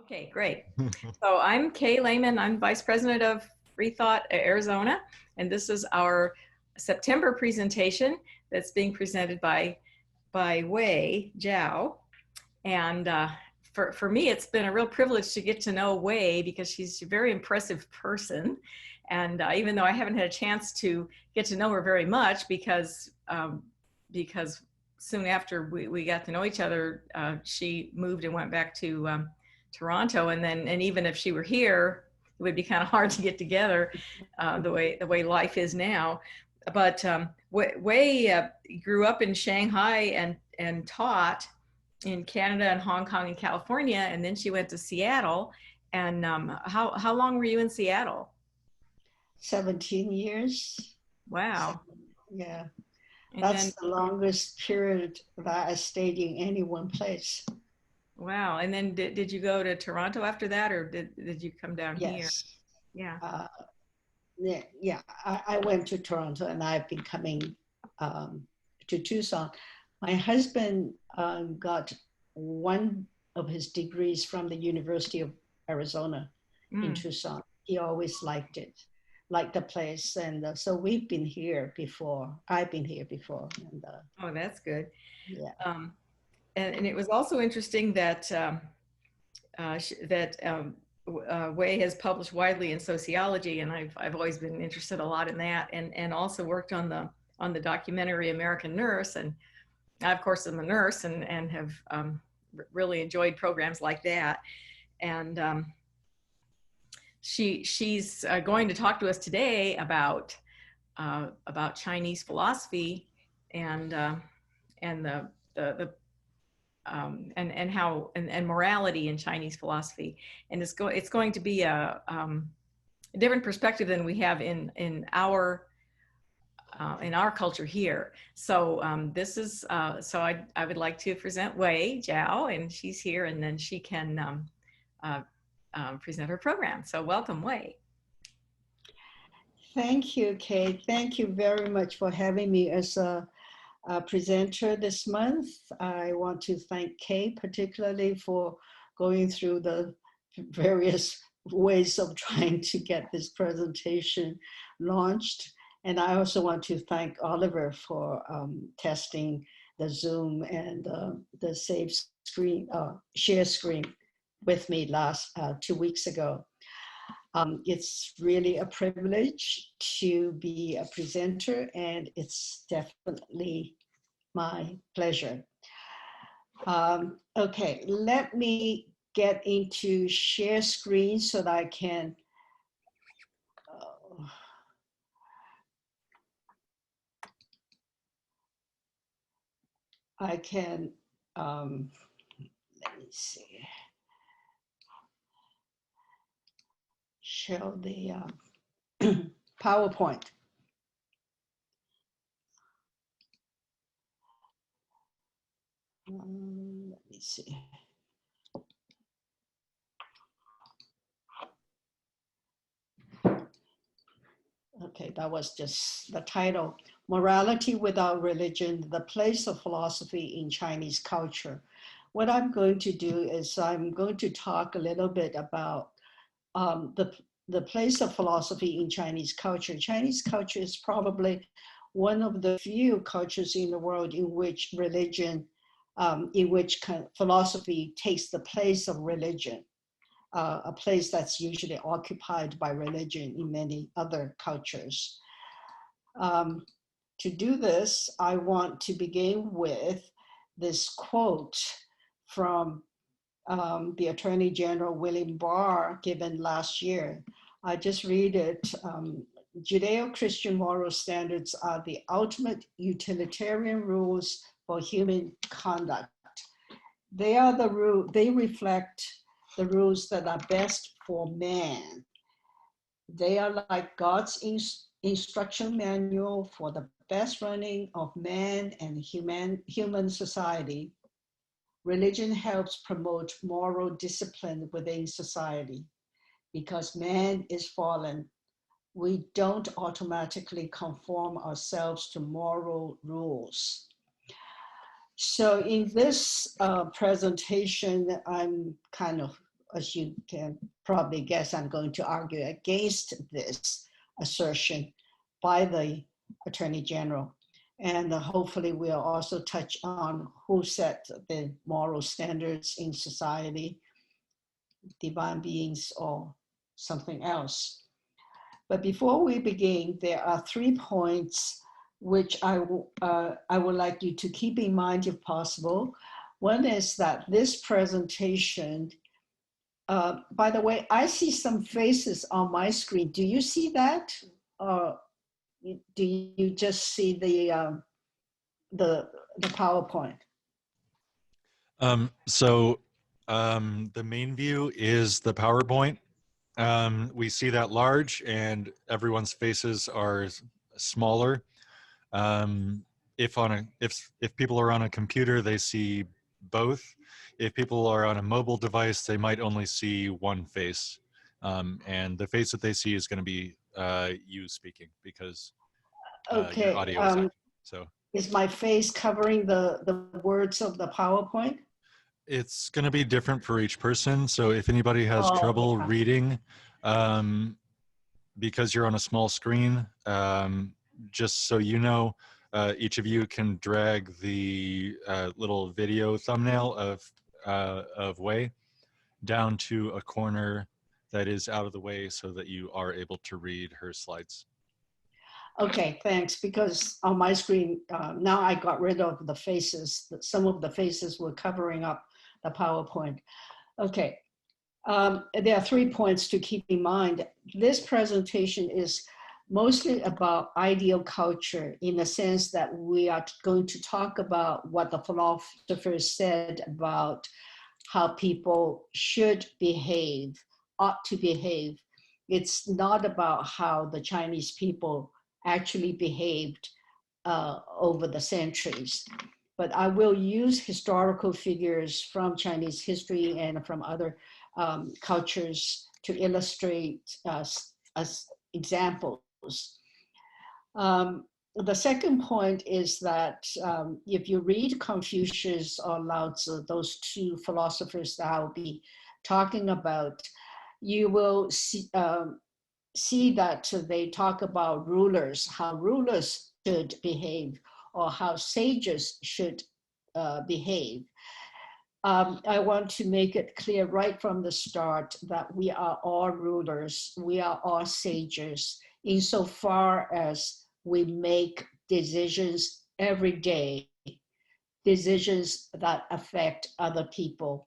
Okay, great. So I'm Kay Lehman. I'm Vice President of Free Thought Arizona, and this is our September presentation that's being presented by Wei Djao. And for me, it's been a real privilege to get to know Wei because she's a very impressive person. And even though I haven't had a chance to get to know her very much because soon after we got to know each other, she moved and went back to Toronto, and even if she were here, it would be kind of hard to get together the way life is now. But Wei grew up in Shanghai and taught in Canada and Hong Kong and California, and then she went to Seattle. And how long were you in Seattle? 17 years. Wow. Yeah, And that's then, the longest period that I stayed in any one place. wow. And then did you go to Toronto after that, or did you come down here? Yes. Yeah. I went to Toronto and I've been coming to Tucson. My husband got one of his degrees from the University of Arizona in Mm. Tucson. He always liked the place. And so we've been here before. I've been here before. And Oh, that's good. yeah. Um, and it was also interesting that Wei has published widely in sociology, and I've always been interested a lot in that, and also worked on the documentary American Nurse, and I, of course, am a nurse and have really enjoyed programs like that. And she's going to talk to us today about Chinese philosophy and the and how and morality in Chinese philosophy, and it's going to be a different perspective than we have in our culture here. So this is so I would like to present Wei Djao, and she's here, and then she can present her program. So welcome, Wei. Thank you, Kate. Thank you very much for having me as a presenter this month. I want to thank Kay particularly for going through the various ways of trying to get this presentation launched. And I also want to thank Oliver for testing the Zoom and the save screen, share screen with me last 2 weeks ago. It's really a privilege to be a presenter, and it's definitely my pleasure. Okay, let me get into share screen so that I can let me see, show the PowerPoint. Let me see. Okay, that was just the title. Morality Without Religion, the Place of Philosophy in Chinese Culture. What I'm going to do is I'm going to talk a little bit about the place of philosophy in Chinese culture. Chinese culture is probably one of the few cultures in the world in which philosophy takes the place of religion. A place that's usually occupied by religion in many other cultures. To do this, I want to begin with this quote from the Attorney General William Barr given last year. I just read it. Judeo-Christian moral standards are the ultimate utilitarian rules for human conduct. They are they reflect the rules that are best for man. They are like God's instruction manual for the best running of man and human society. Religion helps promote moral discipline within society. Because man is fallen, we don't automatically conform ourselves to moral rules. So in this presentation, I'm kind of as you can probably guess, I'm going to argue against this assertion by the Attorney General. And hopefully we'll also touch on who set the moral standards in society, divine beings or something else. But before we begin, there are 3 points which I would like you to keep in mind if possible. One is that this presentation, by the way, I see some faces on my screen. Do you see that? Or do you just see the PowerPoint? The main view is the PowerPoint. We see that large and everyone's faces are smaller. If people are on a computer, they see both. If people are on a mobile device, they might only see one face. And the face that they see is going to be you speaking because your Okay. audio is active. So is my face covering the words of the PowerPoint? it's going to be different for each person. So if anybody has trouble Okay. reading, because you're on a small screen, just so you know, each of you can drag the little video thumbnail of Wei down to a corner that is out of the way so that you are able to read her slides. Okay, thanks. Because on my screen, now I got rid of the faces. Some of the faces were covering up the PowerPoint. Okay, there are 3 points to keep in mind. This presentation is mostly about ideal culture in the sense that we are going to talk about what the philosophers said about how people should behave, ought to behave. It's not about how the Chinese people actually behaved over the centuries. But I will use historical figures from Chinese history and from other cultures to illustrate as examples. The second point is that if you read Confucius or Lao Tzu, those 2 philosophers that I'll be talking about, you will see that they talk about rulers, how rulers should behave, or how sages should behave. I want to make it clear right from the start that we are all rulers, we are all sages, insofar as we make decisions every day, decisions that affect other people.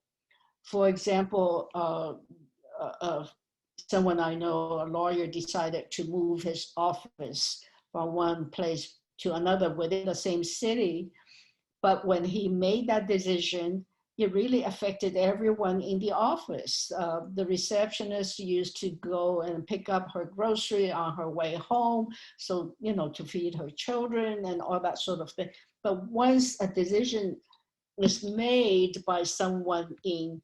For example, someone I know, a lawyer, decided to move his office from one place to another within the same city. But when he made that decision, it really affected everyone in the office. The receptionist used to go and pick up her grocery on her way home, so, to feed her children and all that sort of thing. But once a decision is made by someone in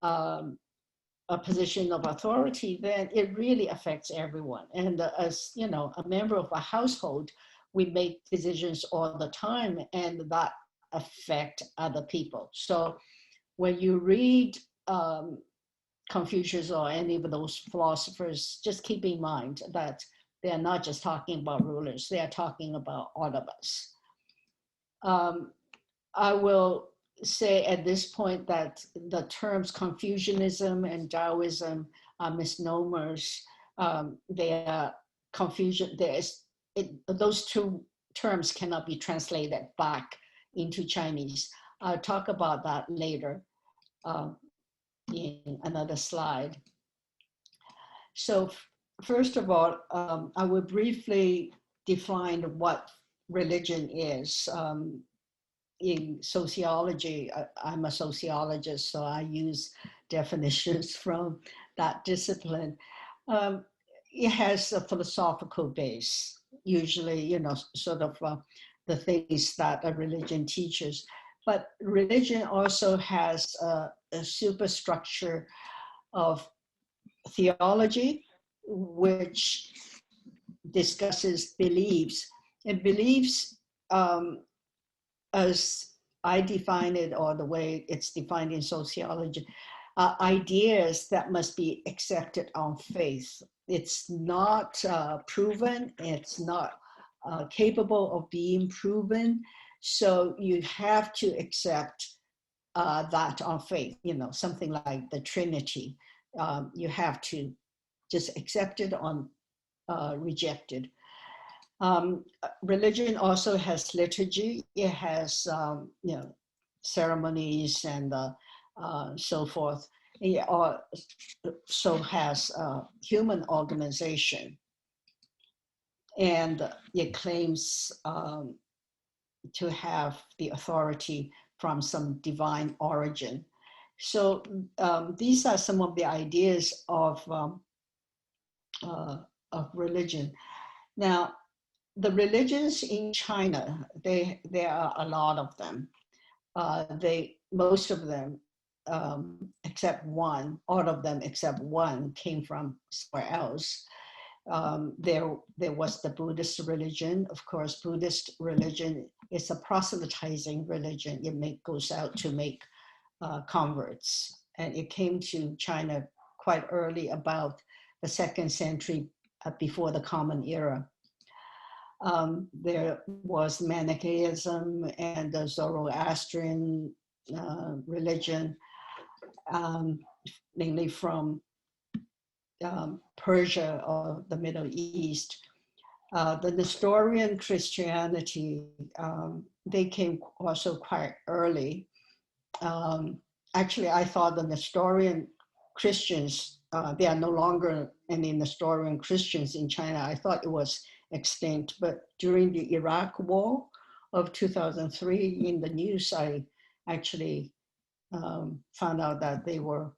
a position of authority, then it really affects everyone. And as a member of a household, we make decisions all the time, and that affect other people. So when you read Confucius or any of those philosophers, just keep in mind that they're not just talking about rulers, they are talking about all of us. I will say at this point that the terms Confucianism and Taoism are misnomers. They are confusion. Those 2 terms cannot be translated back into Chinese. I'll talk about that later in another slide. So first of all, I will briefly define what religion is. In sociology, I'm a sociologist, so I use definitions from that discipline. It has a philosophical base, usually, sort of the things that a religion teaches. But religion also has a superstructure of theology, which discusses beliefs. And beliefs, as I define it, or the way it's defined in sociology, ideas that must be accepted on faith. It's not proven, it's not capable of being proven. So you have to accept that on faith, something like the Trinity. You have to just accept it on reject it. Religion also has liturgy. It has, ceremonies and so forth. It also has human organization, and it claims to have the authority from some divine origin. So these are some of the ideas of religion. Now, the religions in China, there are a lot of them. Most of them, except one, all of them except one, came from somewhere else. There was the Buddhist religion. Of course, Buddhist religion is a proselytizing religion. It goes out to make converts. And it came to China quite early, about the 2nd century before the Common Era. There was Manichaeism and the Zoroastrian religion, mainly from Persia or the Middle East. The Nestorian Christianity, they came also quite early. Actually, I thought the Nestorian Christians, there are no longer any Nestorian Christians in China. I thought it was extinct, but during the Iraq War of 2003, in the news, I actually found out that they were,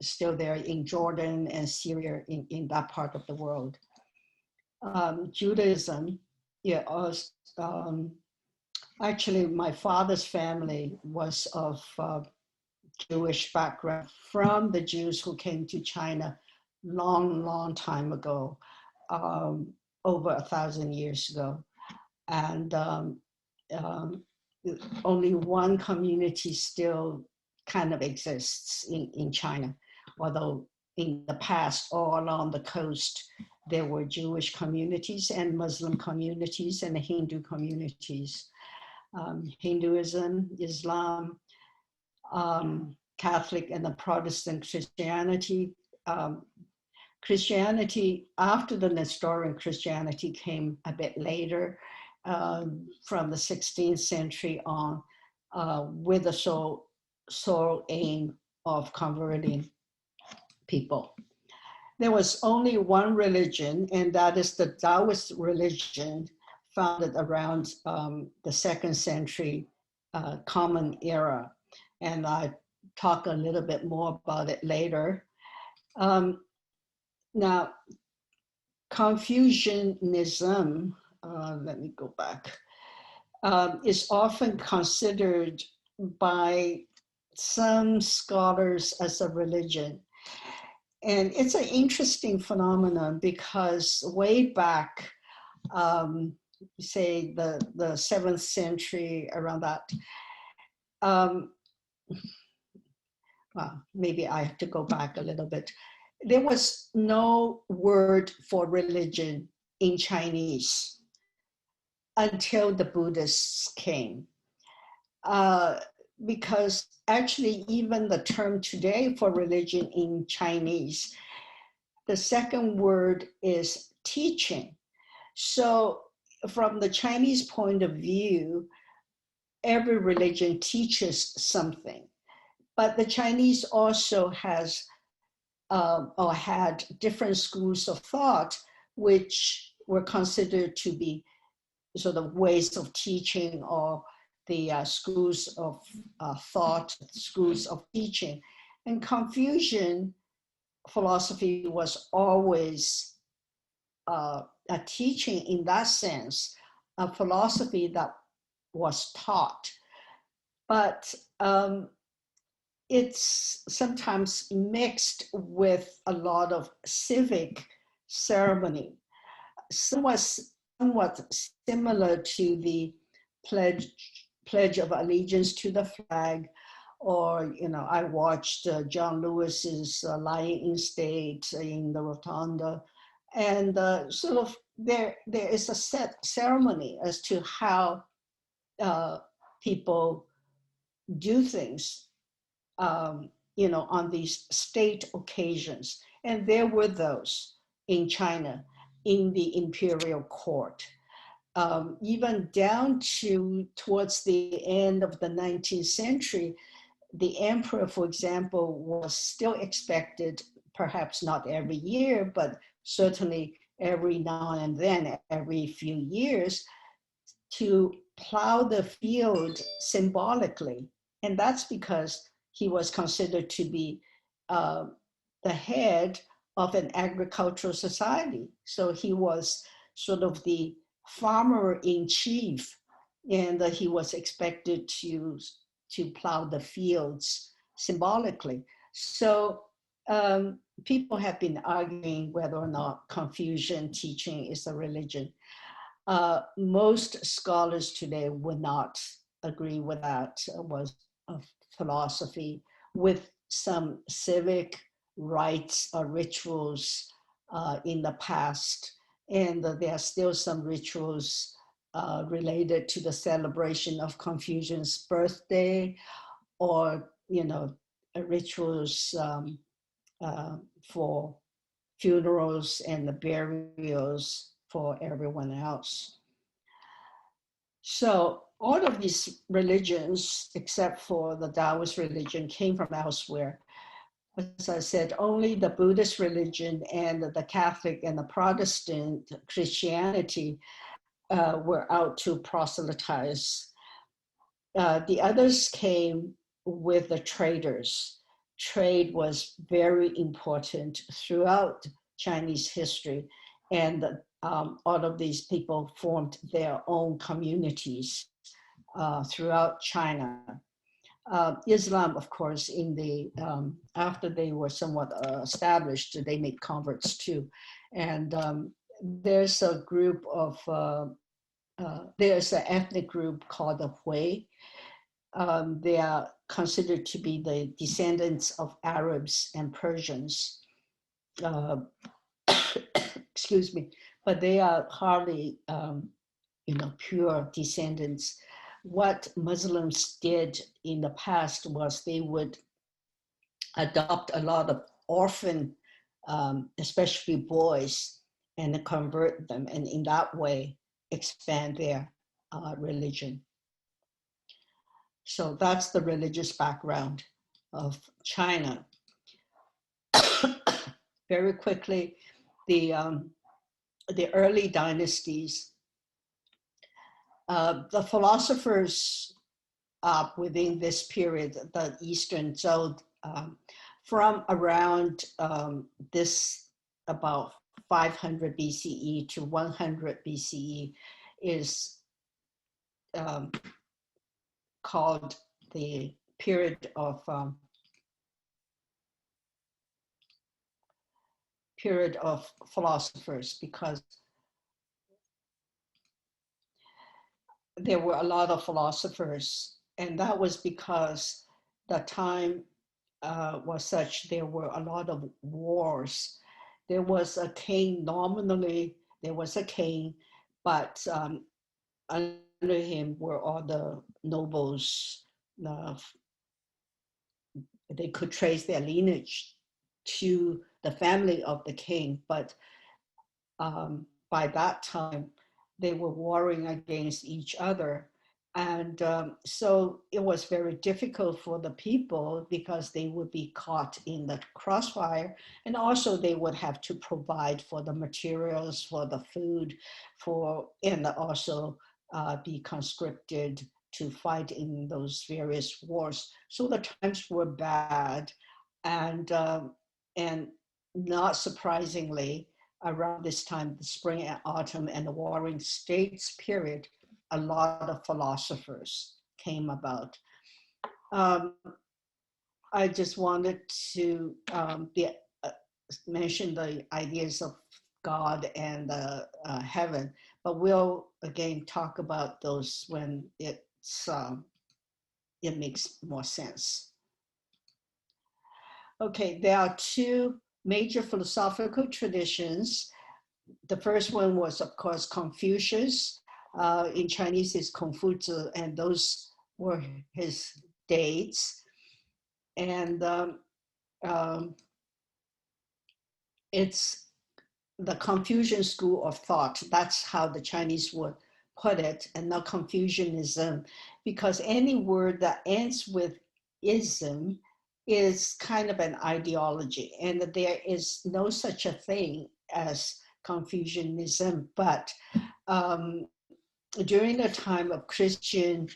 still there in Jordan and Syria, in that part of the world. Judaism, actually my father's family was of Jewish background, from the Jews who came to China long time ago, over 1,000 years ago. And only one community still kind of exists in China, although in the past, all along the coast, there were Jewish communities and Muslim communities and Hindu communities. Hinduism, Islam, Catholic, and the Protestant Christianity. Christianity, after the Nestorian Christianity, came a bit later, from the 16th century on, with the sole aim of converting people. There was only one religion, and that is the Taoist religion, founded around the 2nd century Common Era. And I talk a little bit more about it later. Now, Confucianism, let me go back, is often considered by some scholars as a religion. And it's an interesting phenomenon because way back, say the 7th century, around that, well, maybe I have to go back a little bit. There was no word for religion in Chinese until the Buddhists came. Because actually, even the term today for religion in Chinese, the second word is teaching. So from the Chinese point of view, every religion teaches something. But the Chinese also has or had different schools of thought, which were considered to be sort of ways of teaching, or the schools of thought, schools of teaching. And Confucian philosophy was always a teaching in that sense, a philosophy that was taught. But it's sometimes mixed with a lot of civic ceremony, somewhat similar to the pledge of allegiance to the flag, or, you know, I watched John Lewis's Lying in State in the Rotunda, and sort of there is a set ceremony as to how people do things, you know, on these state occasions. And there were those in China, in the imperial court. Even down to towards the end of the 19th century, the emperor, for example, was still expected, perhaps not every year, but certainly every now and then, every few years, to plow the field symbolically. And that's because he was considered to be the head of an agricultural society. So he was sort of the farmer in chief, and he was expected to plow the fields symbolically. So people have been arguing whether or not Confucian teaching is a religion. Most scholars today would not agree with that. Was a philosophy with some civic rites or rituals in the past, and there are still some rituals related to the celebration of Confucian's birthday, or, you know, rituals for funerals and the burials for everyone else. So all of these religions, except for the Taoist religion, came from elsewhere. As I said, only the Buddhist religion and the Catholic and the Protestant Christianity were out to proselytize. The others came with the traders. Trade was very important throughout Chinese history, and all of these people formed their own communities throughout China. Islam, of course, in the after they were somewhat established, they made converts too, and there's a group of there's an ethnic group called the Hui. They are considered to be the descendants of Arabs and Persians. Excuse me, but they are hardly, you know, pure descendants. What Muslims did in the past was they would adopt a lot of orphan, especially boys, and convert them, and in that way expand their religion. So that's the religious background of China. Very quickly, the early dynasties, the philosophers within this period, the Eastern Zhou, from around this about 500 BCE to 100 BCE is called the period of philosophers, because there were a lot of philosophers, and that was because the time was such there were a lot of wars. There was a king, nominally there was a king, but under him were all the nobles. They could trace their lineage to the family of the king, but by that time they were warring against each other. And so it was very difficult for the people because they would be caught in the crossfire. And also they would have to provide for the materials, for the food, and also be conscripted to fight in those various wars. So the times were bad. And not surprisingly, around this time, the spring and autumn and the warring states period, a lot of philosophers came about. I just wanted to mention the ideas of God and heaven, but we'll again talk about those when it makes more sense. Okay, there are two major philosophical traditions. The first one was, of course, Confucius. In Chinese, it's Confucius, and those were his dates. And um, it's the Confucian school of thought. That's how the Chinese would put it, and not Confucianism, because any word that ends with ism is kind of an ideology, and there is no such a thing as Confucianism. But um, during the time of Christian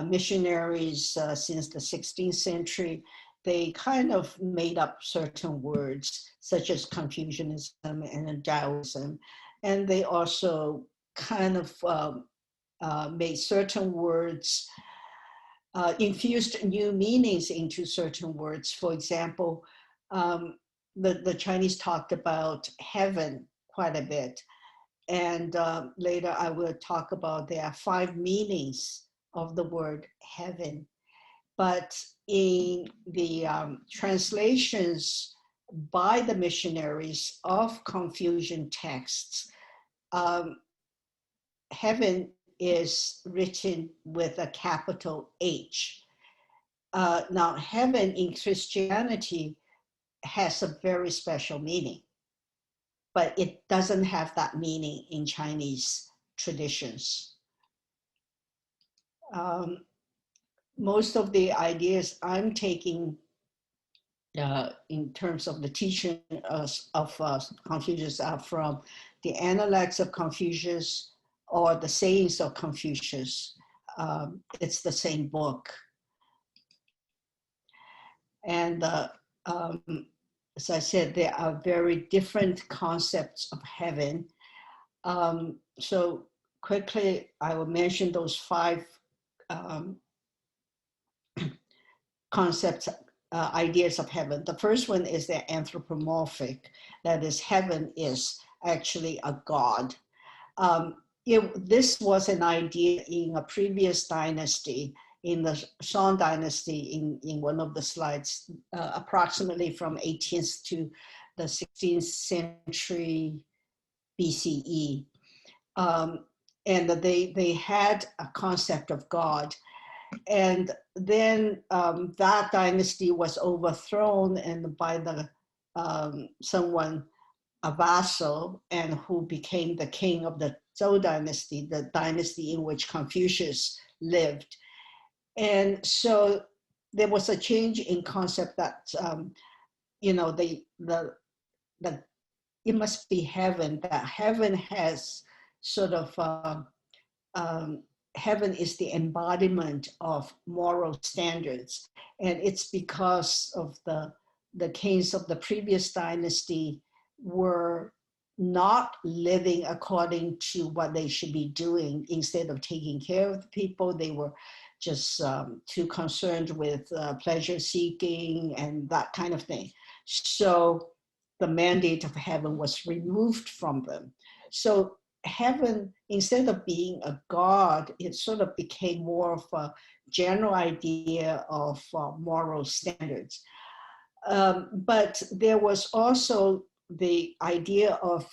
missionaries since the 16th century, they kind of made up certain words, such as Confucianism and Taoism. And they also kind of made certain words, infused new meanings into certain words. For example, the Chinese talked about heaven quite a bit. And later I will talk about there are 5 meanings of the word heaven. But in the translations by the missionaries of Confucian texts, um, heaven is written with a capital H. Now, heaven in Christianity has a very special meaning, but it doesn't have that meaning in Chinese traditions. Most of the ideas I'm taking in terms of the teaching of Confucius are from the Analects of Confucius or the Sayings of Confucius. It's the same book. And as I said, there are very different concepts of heaven. So quickly, I will mention those 5 concepts, ideas of heaven. The first one is the anthropomorphic, that is, heaven is actually a god. This was an idea in a previous dynasty, in the Song dynasty, in one of the slides, approximately from 18th to the 16th century BCE. And they had a concept of God. And then that dynasty was overthrown and by the someone, a vassal, and who became the king of the Zhou dynasty, the dynasty in which Confucius lived. And so there was a change in concept that you know the it must be heaven, that heaven has sort of heaven is the embodiment of moral standards. And it's because of the kings of the previous dynasty were not living according to what they should be doing. Instead of taking care of the people, they were just too concerned with pleasure seeking and that kind of thing. So the mandate of heaven was removed from them. So heaven, instead of being a god, it sort of became more of a general idea of moral standards. But there was also the idea of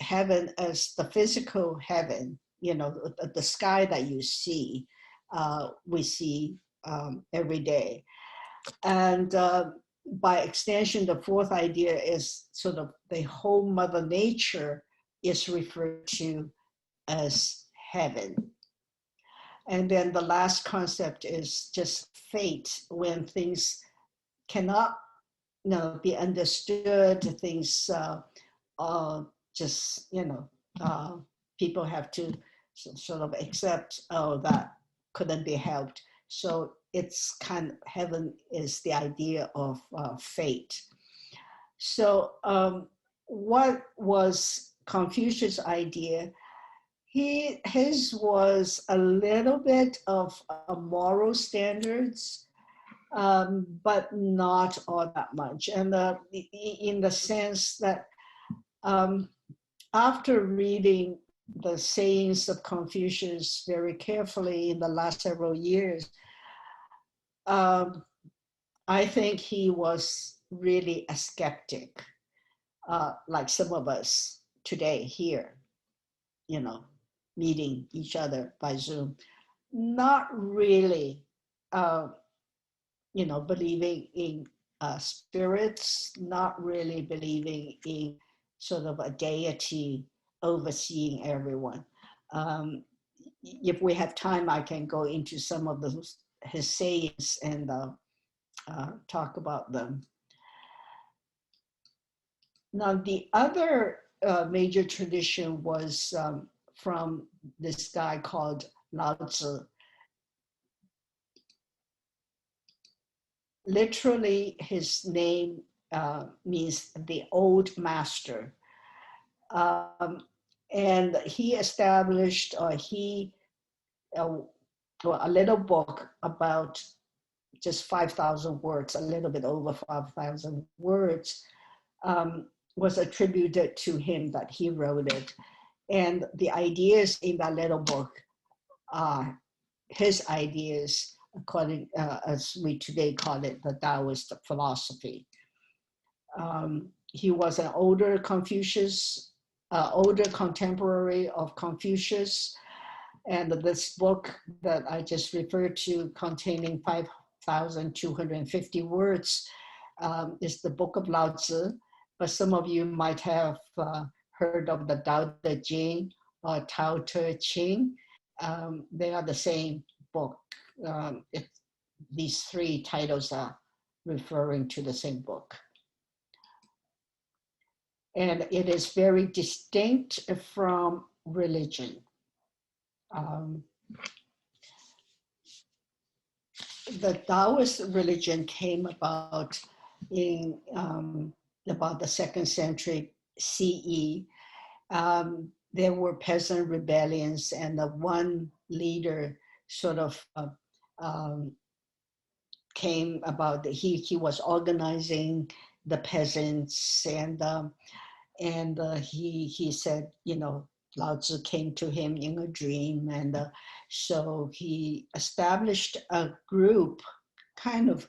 heaven as the physical heaven, you know, the sky that you see, we see every day. And by extension, the 4th idea is sort of the whole Mother Nature is referred to as heaven. And then the last concept is just fate, when things cannot be understood, things just, people have to sort of accept, oh, that couldn't be helped. So it's kind of, heaven is the idea of fate. So what was Confucius' idea? His was a little bit of moral standards, but not all that much. And in the sense that after reading the sayings of Confucius very carefully in the last several years, I think he was really a skeptic, like some of us today here, you know, meeting each other by Zoom, not really, uh, you know, believing in spirits, not really believing in sort of a deity overseeing everyone. Um, if we have time, I can go into some of his sayings and talk about them. Now, the other major tradition was from this guy called Lao Tzu. Literally, his name means the old master. Um, and he established, a little book about just 5,000 words, a little bit over 5,000 words, was attributed to him that he wrote it. And the ideas in that little book are his ideas, according as we today call it, the Taoist philosophy. He was an older older contemporary of Confucius. And this book that I just referred to, containing 5,250 words, is the Book of Lao Tzu. But some of you might have heard of the Tao Te Ching or Tao Te Ching. They are the same book. These three titles are referring to the same book. And it is very distinct from religion. The Taoist religion came about in about the 2nd century CE. There were peasant rebellions, and the one leader sort of came about. He was organizing the peasants, and he said, you know, Lao Tzu came to him in a dream, and so he established a group, kind of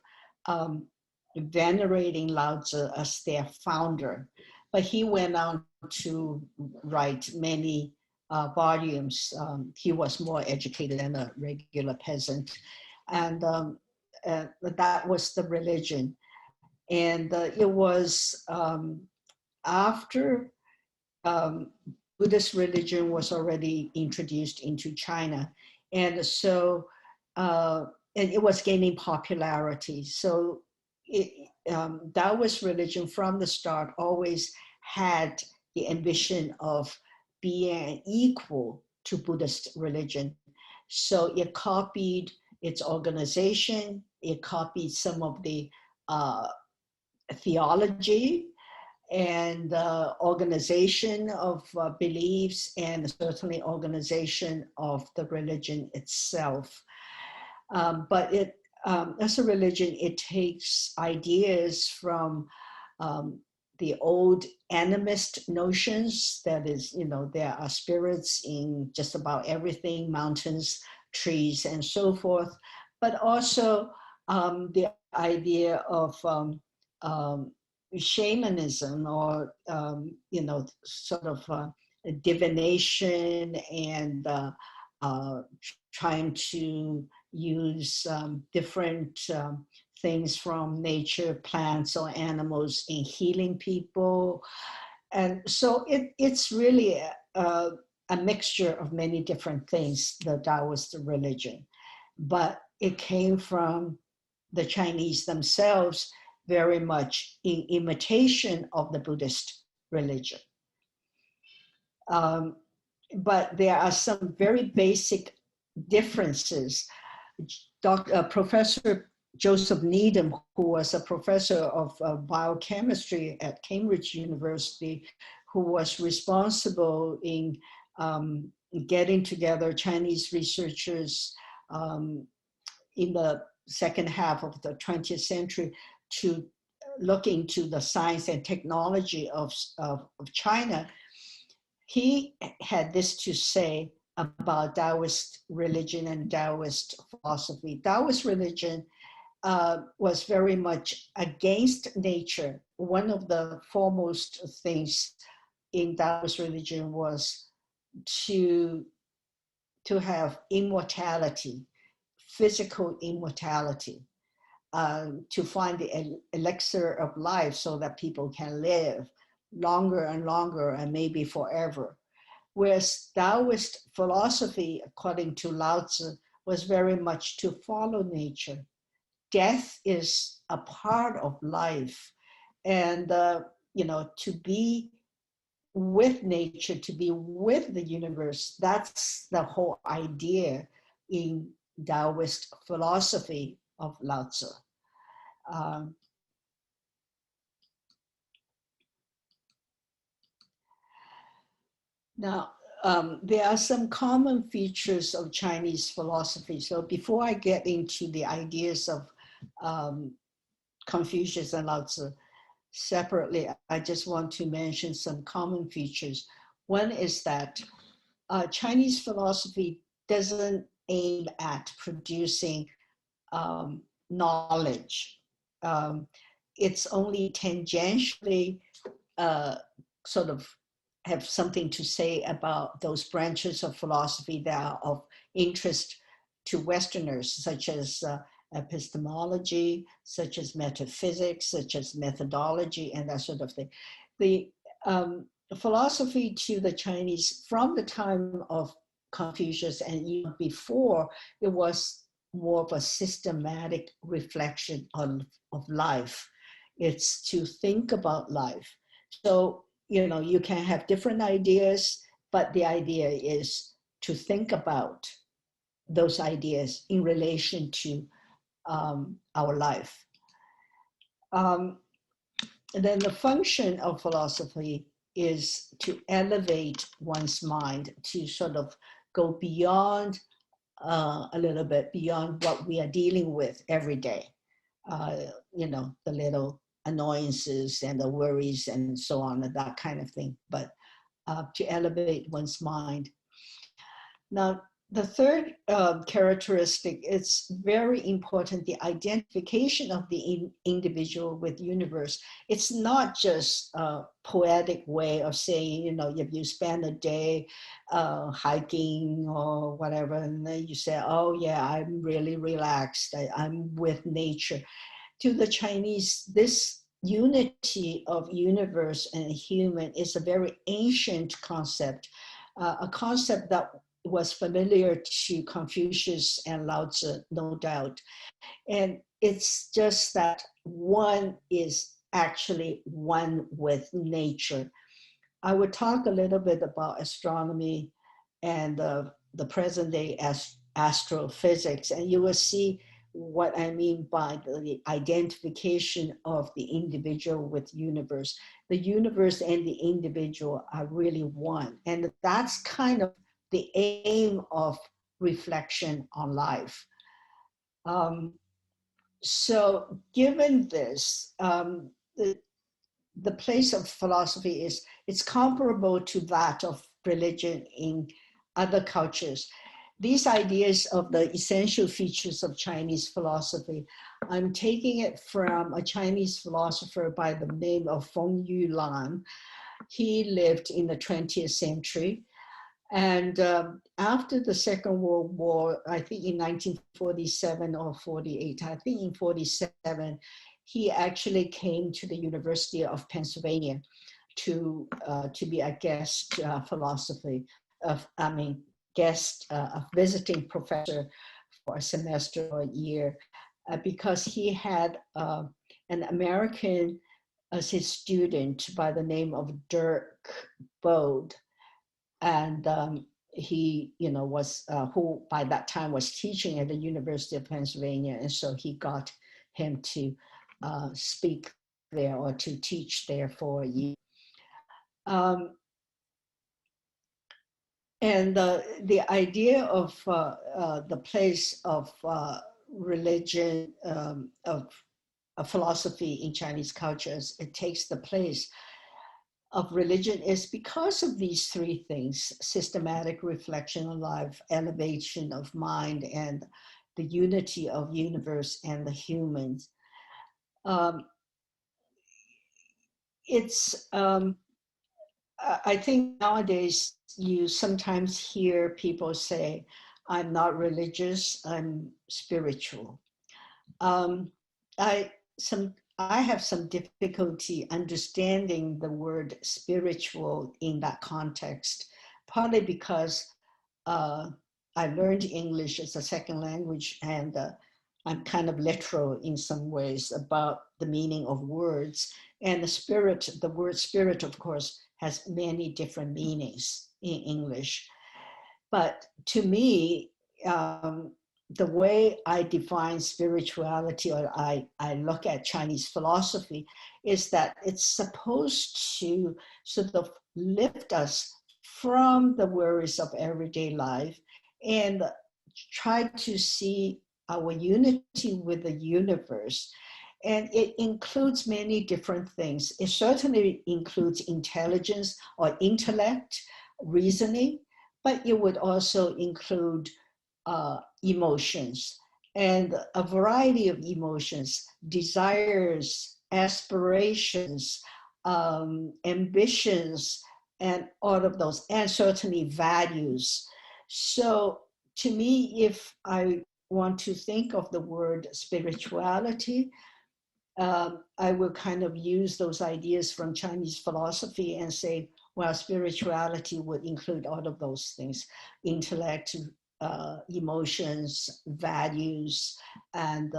venerating Lao Tzu as their founder. But he went on to write many volumes. He was more educated than a regular peasant, and that was the religion. And it was after Buddhist religion was already introduced into China. And so, and it was gaining popularity. So Taoist religion from the start always had the ambition of being equal to Buddhist religion. So it copied its organization, it copied some of the theology and organization of beliefs, and certainly organization of the religion itself. But it, as a religion, it takes ideas from the old animist notions. That is, you know, there are spirits in just about everything, mountains, trees, and so forth. But also the idea of shamanism, or you know, sort of divination, and trying to use different things from nature, plants or animals, in healing people. And so it's really a mixture of many different things, the Taoist religion. But it came from the Chinese themselves, very much in imitation of the Buddhist religion. But there are some very basic differences. Professor Joseph Needham, who was a professor of biochemistry at Cambridge University, who was responsible in getting together Chinese researchers in the second half of the 20th century to look into the science and technology of China. He had this to say about Taoist religion and Taoist philosophy. Taoist religion was very much against nature. One of the foremost things in Taoist religion was to have immortality, physical immortality, to find the elixir of life so that people can live longer and longer and maybe forever. Whereas Taoist philosophy, according to Lao Tzu, was very much to follow nature. Death is a part of life. And, to be with nature, to be with the universe, that's the whole idea in Taoist philosophy of Lao Tzu. Um, Now, there are some common features of Chinese philosophy. So before I get into the ideas of Confucius and Lao Tzu separately, I just want to mention some common features. One is that Chinese philosophy doesn't aim at producing knowledge. It's only tangentially sort of have something to say about those branches of philosophy that are of interest to Westerners, such as epistemology, such as metaphysics, such as methodology, and that sort of thing. The philosophy to the Chinese from the time of Confucius and even before, it was more of a systematic reflection of life. It's to think about life. So, you can have different ideas, but the idea is to think about those ideas in relation to our life. And then the function of philosophy is to elevate one's mind, to sort of go beyond a little bit beyond what we are dealing with every day. The little annoyances and the worries and so on, and that kind of thing, but to elevate one's mind. Now, the third characteristic, it's very important, the identification of the individual with universe. It's not just a poetic way of saying, if you spend a day hiking or whatever, and then you say, oh yeah, I'm really relaxed, I'm with nature. To the Chinese, this unity of universe and human is a very ancient concept, a concept that was familiar to Confucius and Lao Tzu, no doubt. And it's just that one is actually one with nature. I would talk a little bit about astronomy and the present day astrophysics, and you will see what I mean by the identification of the individual with universe. The universe and the individual are really one. And that's kind of the aim of reflection on life. So given this, the place of philosophy it's comparable to that of religion in other cultures. These ideas of the essential features of Chinese philosophy, I'm taking it from a Chinese philosopher by the name of Feng Yulan. He lived in the 20th century. And after the Second World War, I think in 1947 or 48, I think in 47, he actually came to the University of Pennsylvania to be a guest a visiting professor for a semester or a year, because he had an American as his student by the name of Dirk Bode. And he, was who by that time was teaching at the University of Pennsylvania, and so he got him to speak there or to teach there for a year. And the idea of the place of religion, of philosophy in Chinese cultures, it takes the place of religion is because of these three things: systematic reflection on life, elevation of mind, and the unity of universe and the humans. Um, I think nowadays you sometimes hear people say, I'm not religious, I'm spiritual. Um, I I have some difficulty understanding the word spiritual in that context, partly because uh, I learned English as a second language, and I'm kind of literal in some ways about the meaning of words. And the word spirit, of course, has many different meanings in English. But to me, the way I define spirituality, or I look at Chinese philosophy, is that it's supposed to sort of lift us from the worries of everyday life and try to see our unity with the universe. And it includes many different things. It certainly includes intelligence or intellect, reasoning, but it would also include emotions and a variety of emotions, desires, aspirations, ambitions, and all of those, and certainly values. So to me, if I want to think of the word spirituality, I will kind of use those ideas from Chinese philosophy and say, well, spirituality would include all of those things: intellect, emotions, values, and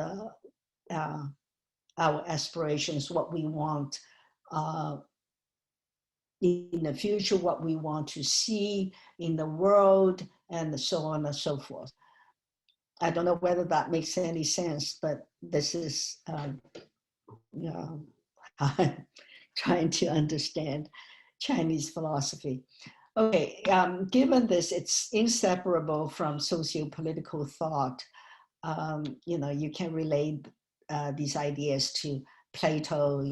our aspirations, what we want uh, in the future, what we want to see in the world, and so on and so forth. I don't know whether that makes any sense, but this is I'm trying to understand Chinese philosophy. Okay, given this, it's inseparable from socio-political thought. You can relate these ideas to Plato.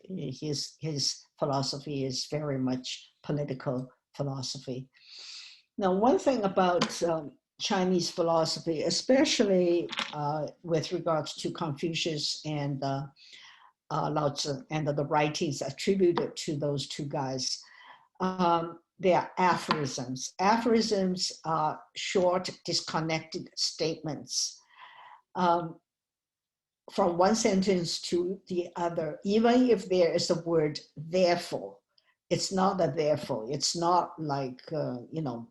His philosophy is very much political philosophy. Now, one thing about Chinese philosophy, especially with regards to Confucius and Lao Tzu and the writings attributed to those two guys, they are aphorisms. Aphorisms are short, disconnected statements from one sentence to the other, even if there is a word therefore. It's not a therefore. It's not like,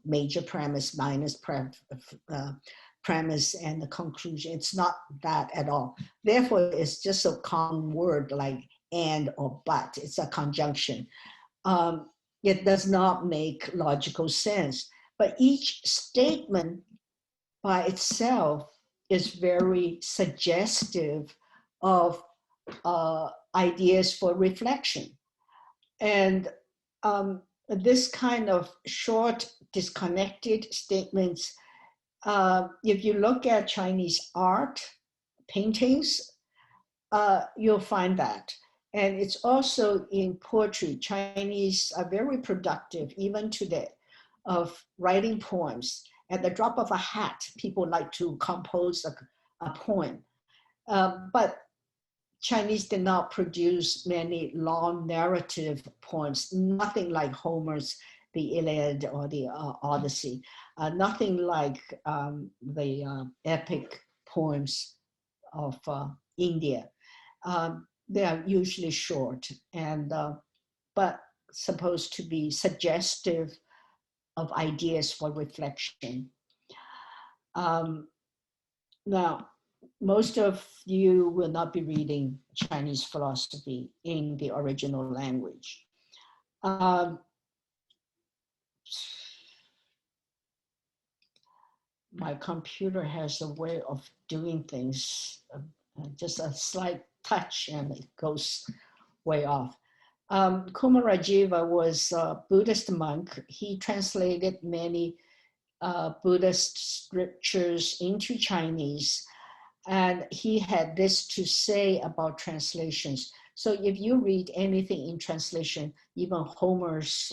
major premise, minus premise, and the conclusion. It's not that at all. Therefore, it's just a common word like and or but. It's a conjunction. It does not make logical sense. But each statement by itself is very suggestive of ideas for reflection. And this kind of short, disconnected statements, if you look at Chinese art, paintings, you'll find that. And it's also in poetry. Chinese are very productive, even today, of writing poems. At the drop of a hat, people like to compose a poem. But Chinese did not produce many long narrative poems, nothing like Homer's The Iliad or the Odyssey, nothing like the epic poems of India. They are usually short and but supposed to be suggestive of ideas for reflection. Now, most of you will not be reading Chinese philosophy in the original language. My computer has a way of doing things, just a slight touch and it goes way off. Kumarajiva was a Buddhist monk. He translated many Buddhist scriptures into Chinese, and he had this to say about translations. So if you read anything in translation, even Homer's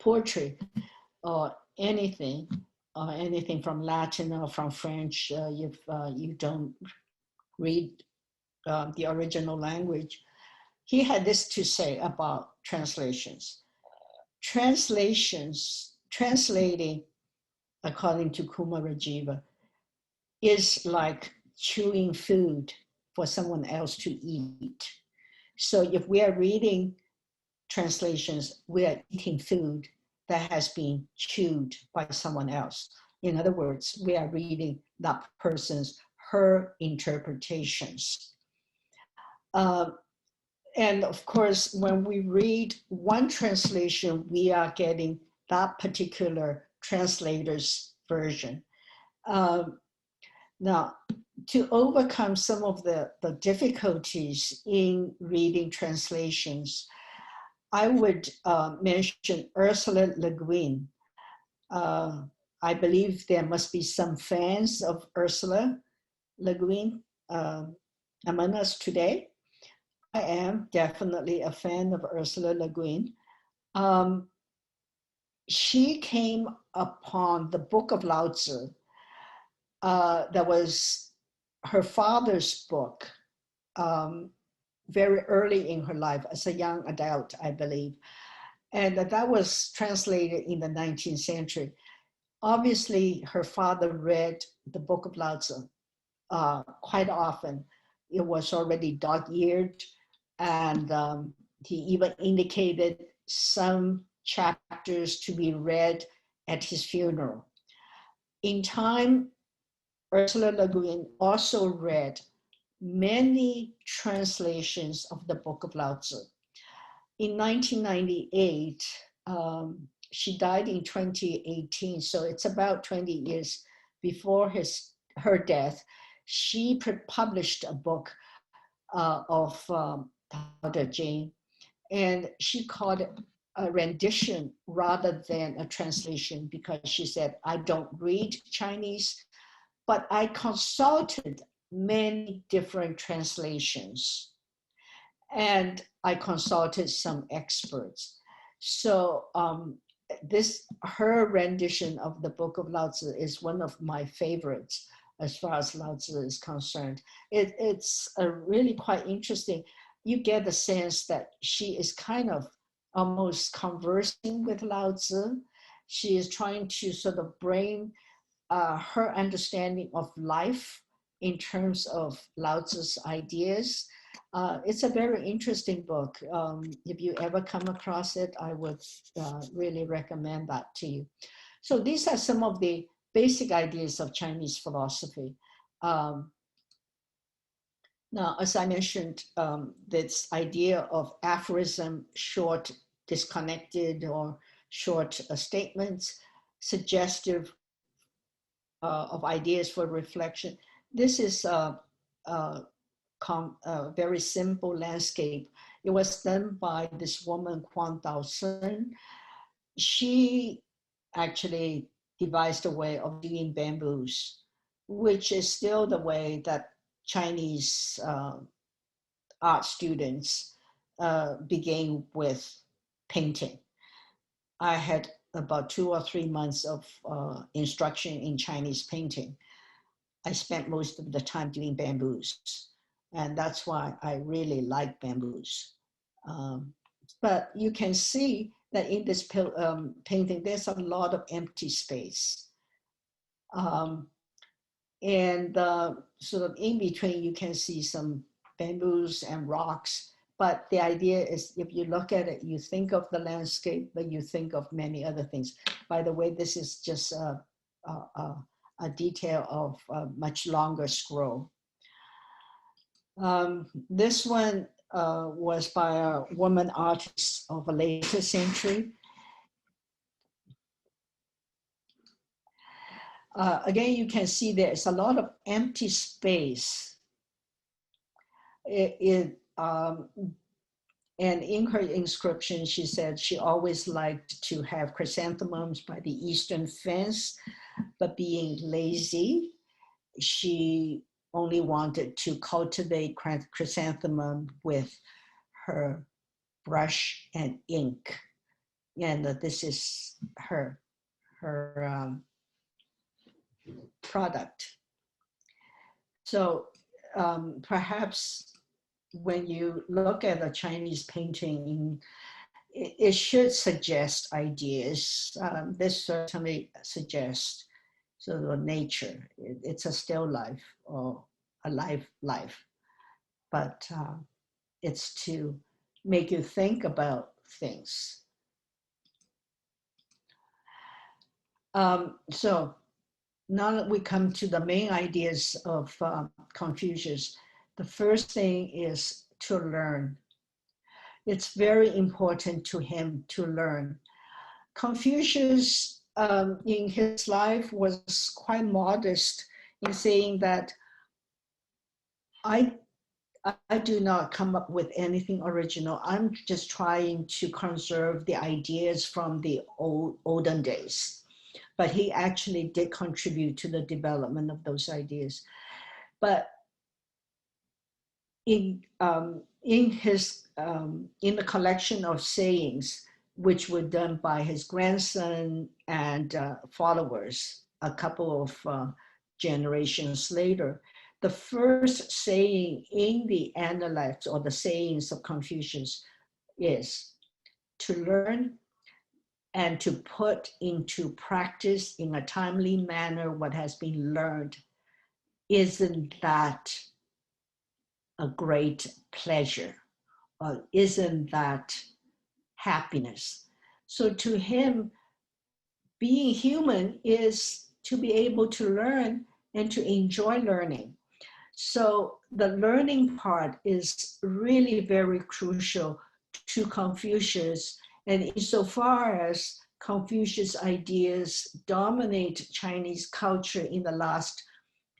poetry or anything, anything from Latin or from French, you don't read the original language. He had this to say about translations. Translating, according to Kumarajiva, is like chewing food for someone else to eat. So if we are reading translations, we are eating food that has been chewed by someone else. In other words, we are reading that person's, her interpretations. And of course, when we read one translation, we are getting that particular translator's version. Now, to overcome some of the difficulties in reading translations, I would mention Ursula Le Guin. I believe there must be some fans of Ursula Le Guin among us today. I am definitely a fan of Ursula Le Guin. She came upon the Book of Lao Tzu. That was her father's book very early in her life as a young adult, I believe. And that was translated in the 19th century. Obviously, her father read the Book of Lao Tzu quite often. It was already dog-eared, and he even indicated some chapters to be read at his funeral. In time, Ursula Le Guin also read many translations of the Book of Lao Tzu. In 1998, she died in 2018, so it's about 20 years before her death. She published a book of Tao Te Ching, and she called it a rendition rather than a translation, because she said, I don't read Chinese, but I consulted many different translations, and I consulted some experts. So her rendition of the Book of Lao Tzu is one of my favorites as far as Lao Tzu is concerned. It's a really quite interesting. You get the sense that she is kind of almost conversing with Lao Tzu. She is trying to sort of bring her understanding of life in terms of Lao Tzu's ideas. It's a very interesting book. If you ever come across it, I would really recommend that to you. So these are some of the basic ideas of Chinese philosophy. Now, as I mentioned, this idea of aphorism, short, disconnected, or short statements, suggestive of ideas for reflection. This is a very simple landscape. It was done by this woman, Huang Daosun. She actually devised a way of doing bamboos, which is still the way that Chinese art students began with painting. I had about 2 or 3 months of instruction in Chinese painting. I spent most of the time doing bamboos, and that's why I really like bamboos. But you can see that in this painting, there's a lot of empty space. And sort of in between, you can see some bamboos and rocks. But the idea is, if you look at it, you think of the landscape, but you think of many other things. By the way, this is just a detail of a much longer scroll. This one was by a woman artist of a later century. Again, you can see there's a lot of empty space. And in her inscription, she said she always liked to have chrysanthemums by the eastern fence, but being lazy, she only wanted to cultivate chrysanthemum with her brush and ink. And this is her product. So perhaps when you look at a Chinese painting, it should suggest ideas. This certainly suggests sort of nature. It's a still life or a life, but it's to make you think about things. So now that we come to the main ideas of Confucius, the first thing is to learn. It's very important to him to learn. Confucius, in his life, was quite modest in saying that I do not come up with anything original. I'm just trying to conserve the ideas from the olden days. But he actually did contribute to the development of those ideas. But in the collection of sayings, which were done by his grandson and followers a couple of generations later, the first saying in the Analects or the sayings of Confucius is to learn and to put into practice in a timely manner what has been learned. Isn't that a great pleasure? Or isn't that happiness? So to him, being human is to be able to learn and to enjoy learning. So the learning part is really very crucial to Confucius. And insofar as Confucius' ideas dominate Chinese culture in the last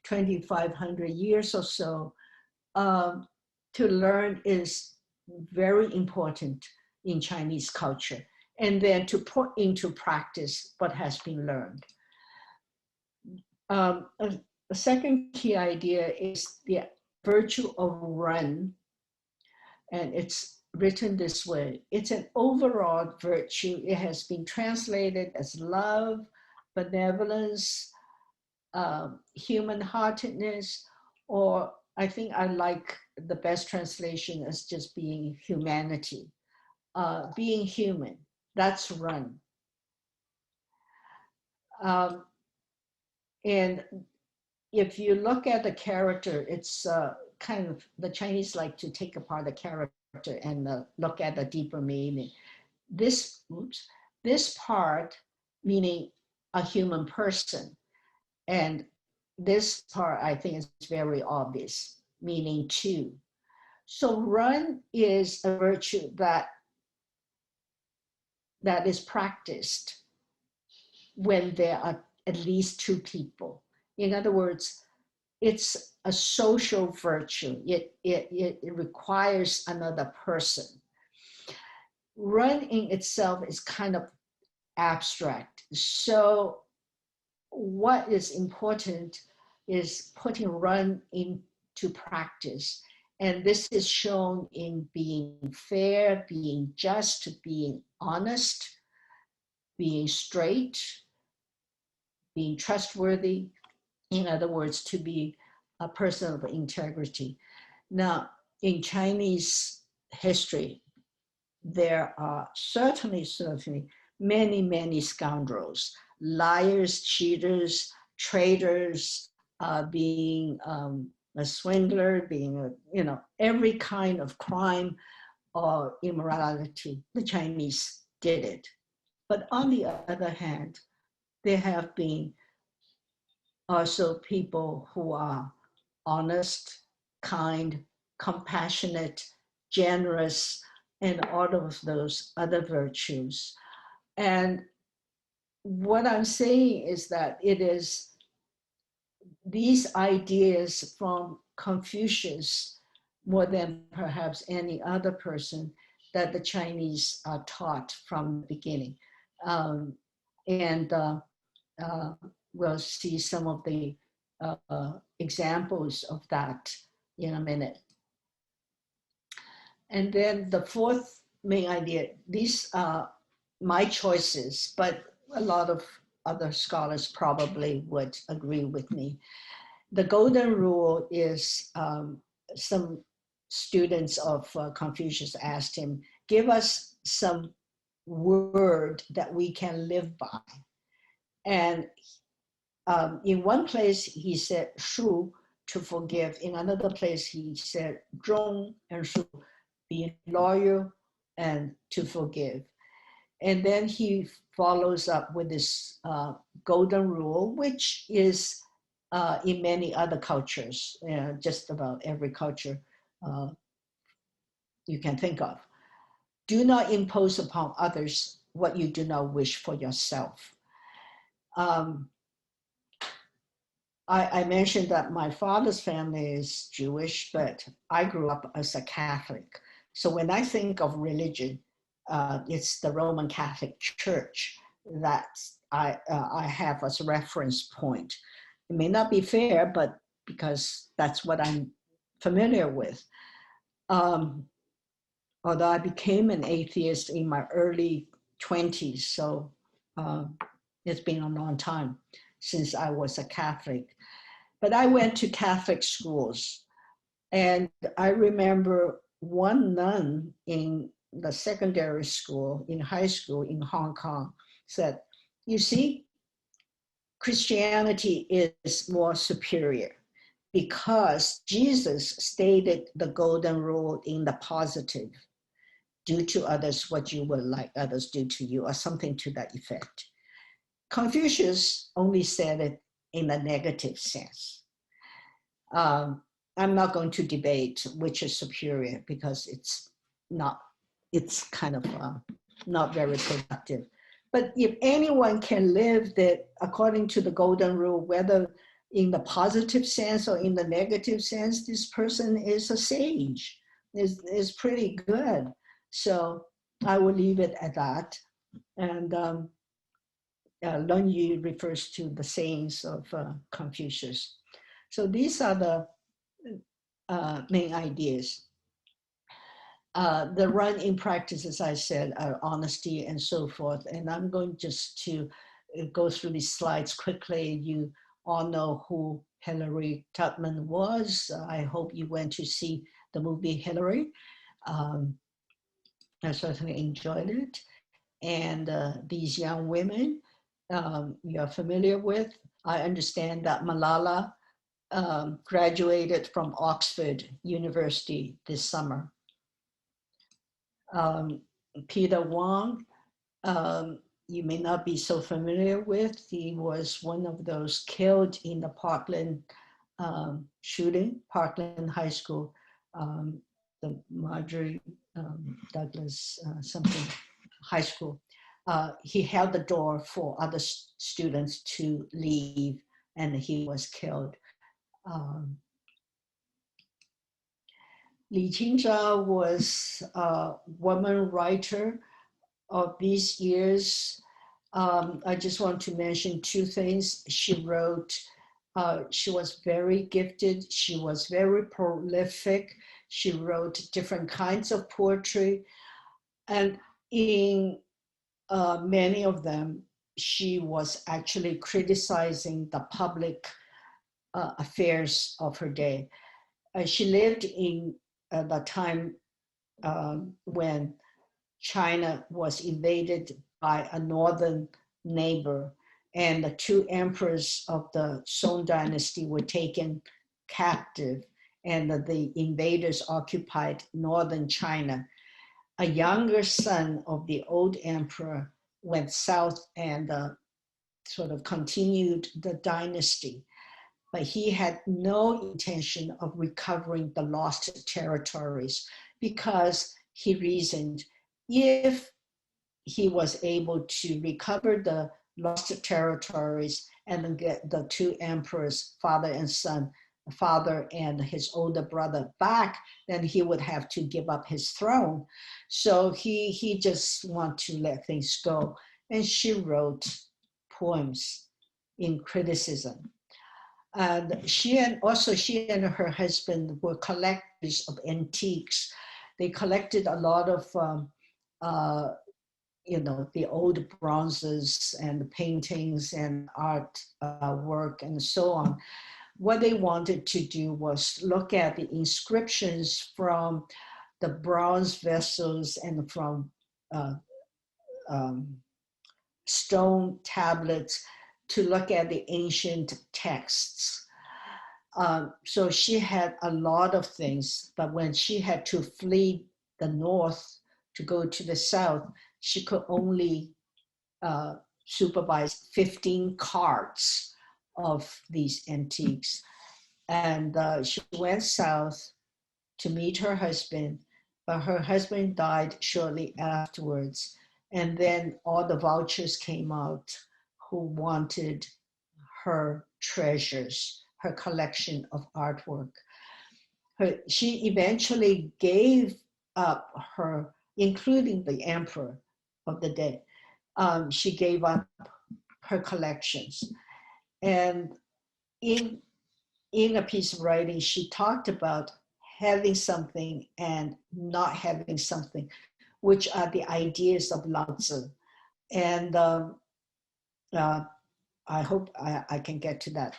2,500 years or so, to learn is very important in Chinese culture. And then to put into practice what has been learned. The second key idea is the virtue of run. And it's written this way. It's an overall virtue. It has been translated as love, benevolence, human-heartedness, or I think I like the best translation as just being humanity. Being human, that's run. And if you look at the character, it's kind of, the Chinese like to take apart the character and look at the deeper meaning. This part, meaning a human person, and this part I think is very obvious, meaning two. So run is a virtue that is practiced when there are at least two people. In other words, it's a social virtue. It requires another person. Run in itself is kind of abstract. So what is important is putting run into practice. And this is shown in being fair, being just, being honest, being straight, being trustworthy. In other words, to be a person of integrity. Now, in Chinese history, there are certainly many scoundrels, liars, cheaters, traitors, being a swindler, being every kind of crime or immorality. The Chinese did it. But on the other hand, there have been also people who are honest, kind, compassionate, generous, and all of those other virtues. And what I'm saying is that it is these ideas from Confucius, more than perhaps any other person, that the Chinese are taught from the beginning. We'll see some of the examples of that in a minute. And then the fourth main idea, these are my choices, but a lot of other scholars probably would agree with me. The golden rule is some students of Confucius asked him, give us some word that we can live by. And in one place he said shu, to forgive. In another place he said zhong and shu, be loyal and to forgive. And then he follows up with this golden rule, which is in many other cultures, just about every culture you can think of. Do not impose upon others what you do not wish for yourself. I mentioned that my father's family is Jewish, but I grew up as a Catholic. So when I think of religion, it's the Roman Catholic Church that I have as a reference point. It may not be fair, but because that's what I'm familiar with. Although I became an atheist in my early 20s, so it's been a long time since I was a Catholic. But I went to Catholic schools, and I remember one nun in the secondary school, in high school in Hong Kong, said, you see, Christianity is more superior because Jesus stated the golden rule in the positive. Do to others what you would like others do to you, or something to that effect. Confucius only said it in a negative sense. I'm not going to debate which is superior because it's kind of not very productive. But if anyone can live that according to the golden rule, whether in the positive sense or in the negative sense, this person is a sage, is pretty good. So I will leave it at that. And Lun Yu refers to the sayings of Confucius. So these are the main ideas. The run-in practice, as I said, are honesty and so forth. And I'm going just to go through these slides quickly. You all know who Hilary Tubman was. I hope you went to see the movie Hillary. I certainly enjoyed it. And these young women you're familiar with. I understand that Malala graduated from Oxford University this summer. Peter Wong, you may not be so familiar with. He was one of those killed in the Parkland shooting, Parkland High School, the Marjorie Douglas something high school. He held the door for other students to leave, and he was killed. Li Qingzhao was a woman writer of these years. I just want to mention two things. She wrote, she was very gifted. She was very prolific. She wrote different kinds of poetry. And in many of them, she was actually criticizing the public affairs of her day. She lived in the time when China was invaded by a northern neighbor, and the two emperors of the Song dynasty were taken captive, and the invaders occupied northern China. A younger son of the old emperor went south and sort of continued the dynasty, but he had no intention of recovering the lost territories because he reasoned if he was able to recover the lost territories and then get the two emperors, father and son, father and his older brother back, then he would have to give up his throne. So he just wanted to let things go. And she wrote poems in criticism. And she and her husband were collectors of antiques. They collected a lot of the old bronzes and the paintings and art work and so on. What they wanted to do was look at the inscriptions from the bronze vessels and from um, stone tablets to look at the ancient texts. So she had a lot of things, but when she had to flee the north to go to the south, she could only supervise 15 carts of these antiques. And she went south to meet her husband, but her husband died shortly afterwards. And then all the vultures came out who wanted her treasures, her collection of artwork. She eventually gave up her, including the emperor of the day. She gave up her collections. And in a piece of writing, she talked about having something and not having something, which are the ideas of Lao Tzu. And I hope I can get to that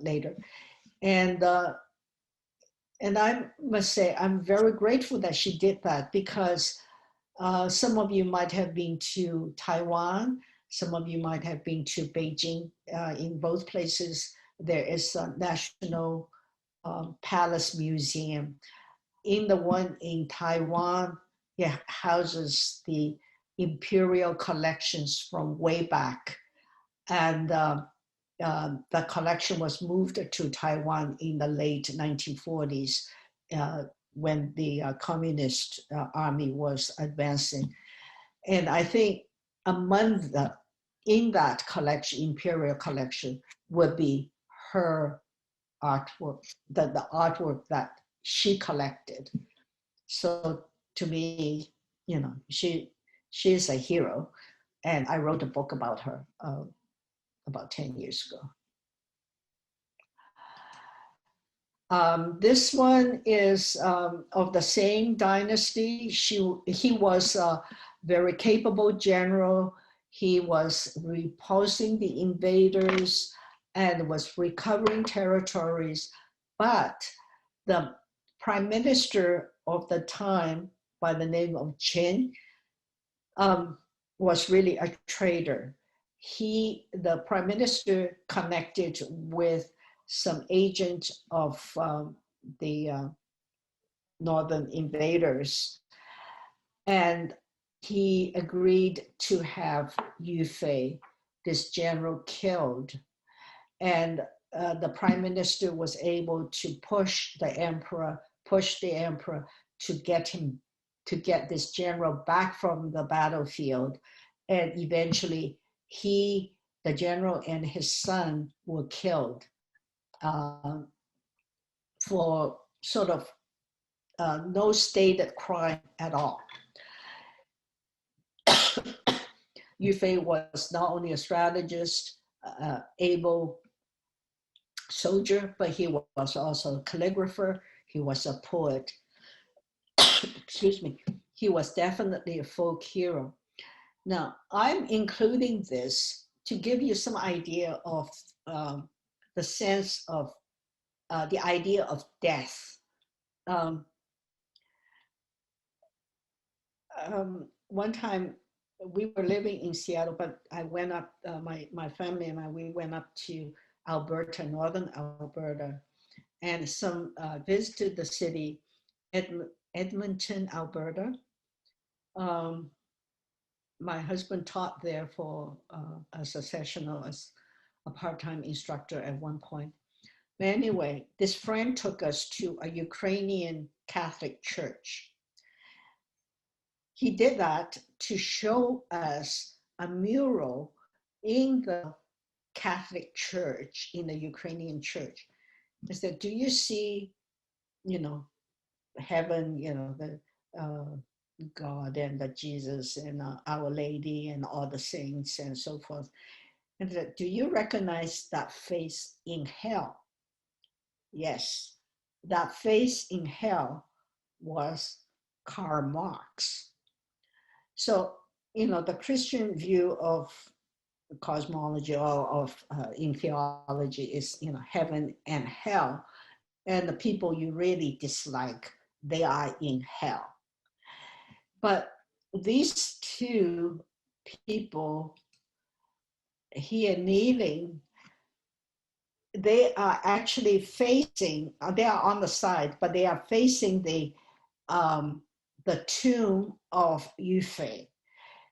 later. And I must say, I'm very grateful that she did that, because some of you might have been to Taiwan, some of you might have been to Beijing. In both places, there is a National Palace Museum. In the one in Taiwan, it houses the imperial collections from way back. And the collection was moved to Taiwan in the late 1940s when the Communist Army was advancing. And I think in that collection, imperial collection, would be her artwork, the artwork that she collected. So to me, she is a hero. And I wrote a book about her about 10 years ago. This one is of the same dynasty. He was a very capable general. He was repulsing the invaders and was recovering territories. But the prime minister of the time, by the name of Chen, was really a traitor. The prime minister, connected with some agent of the northern invaders, and he agreed to have Yu Fei, this general, killed. And the prime minister was able to push the emperor to get this general back from the battlefield. And eventually the general and his son were killed for sort of no stated crime at all. Yu Fei was not only a strategist, able soldier, but he was also a calligrapher. He was a poet. Excuse me. He was definitely a folk hero. Now, I'm including this to give you some idea of the sense of the idea of death. One time we were living in Seattle, but I went up, my family and we went up to Alberta, northern Alberta, and visited the city, Edmonton, Alberta. My husband taught there as a sessional, as a part-time instructor at one point. But anyway, this friend took us to a Ukrainian Catholic church. He did that to show us a mural in the Catholic church, in the Ukrainian church. He said, do you see, heaven, the God and the Jesus and Our Lady and all the saints and so forth. And said, do you recognize that face in hell? Yes, that face in hell was Karl Marx. So the Christian view of cosmology or of in theology is, heaven and hell. And the people you really dislike, they are in hell. But these two people here kneeling, they are actually facing, they are on the side, but they are facing the tomb of Yu Fei.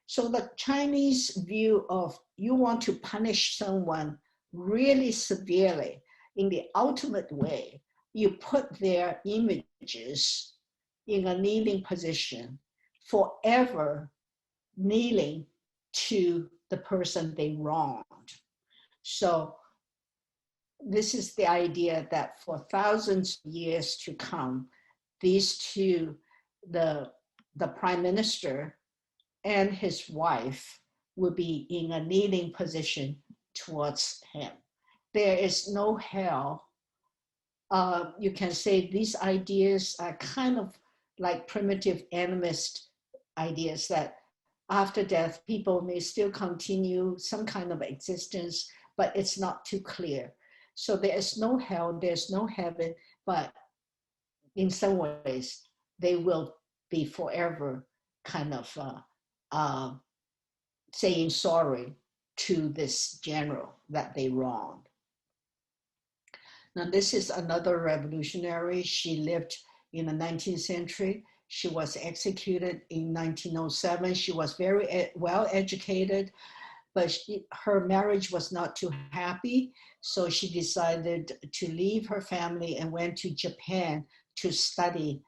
So the Chinese view of you want to punish someone really severely in the ultimate way, you put their images in a kneeling position, forever kneeling to the person they wronged. So this is the idea that for thousands of years to come, these two, the prime minister and his wife, will be in a kneeling position towards him. There is no hell. You can say these ideas are kind of like primitive animist ideas that after death, people may still continue some kind of existence, but it's not too clear. So there is no hell, there's no heaven, but in some ways, they will be forever kind of saying sorry to this general that they wronged. Now, this is another revolutionary. She lived in the 19th century. She was executed in 1907. She was very well educated, but her marriage was not too happy. So she decided to leave her family and went to Japan to study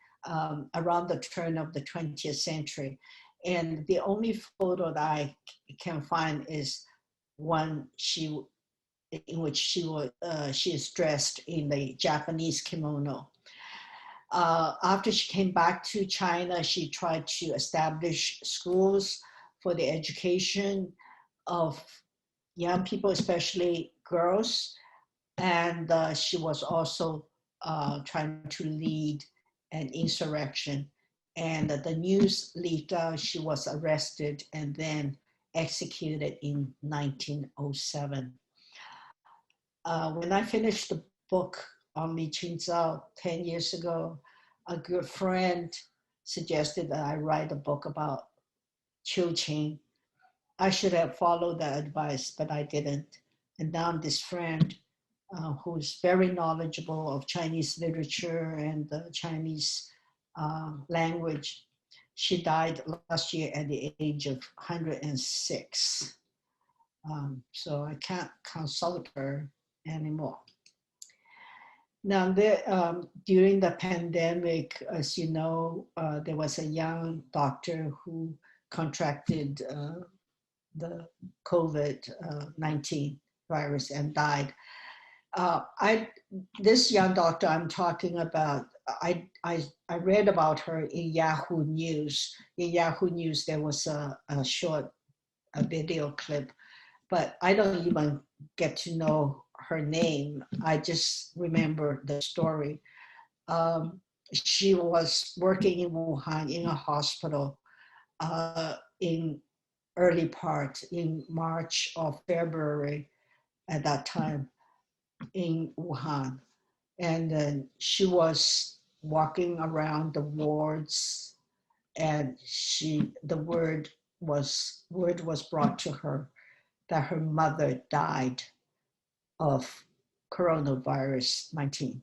around the turn of the 20th century. And the only photo that I can find is one in which she is dressed in the Japanese kimono. After she came back to China, she tried to establish schools for the education of young people, especially girls. And she was also trying to lead an insurrection. And the news leaked out, she was arrested and then executed in 1907. When I finished the book on Li Qingzao 10 years ago, a good friend suggested that I write a book about Qiu Qing. I should have followed that advice, but I didn't. And now this friend who's very knowledgeable of Chinese literature and the Chinese language, she died last year at the age of 106. So I can't consult her anymore. Now, during the pandemic, as you know, there was a young doctor who contracted the COVID-19 virus and died. This young doctor I'm talking about, I read about her in Yahoo News. In Yahoo News, there was a short video clip, but I don't even get to know her name. I just remember the story. She was working in Wuhan in a hospital in early part in March or February at that time in Wuhan. And then she was walking around the wards, and the word was brought to her that her mother died of coronavirus 19.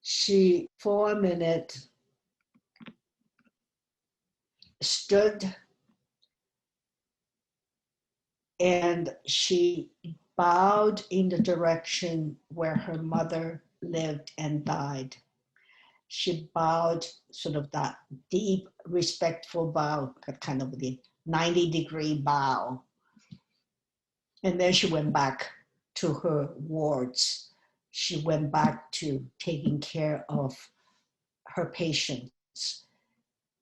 She, for a minute, stood and she bowed in the direction where her mother lived and died. She bowed, sort of that deep, respectful bow, kind of the 90-degree bow. And then she went back to her wards. She went back to taking care of her patients.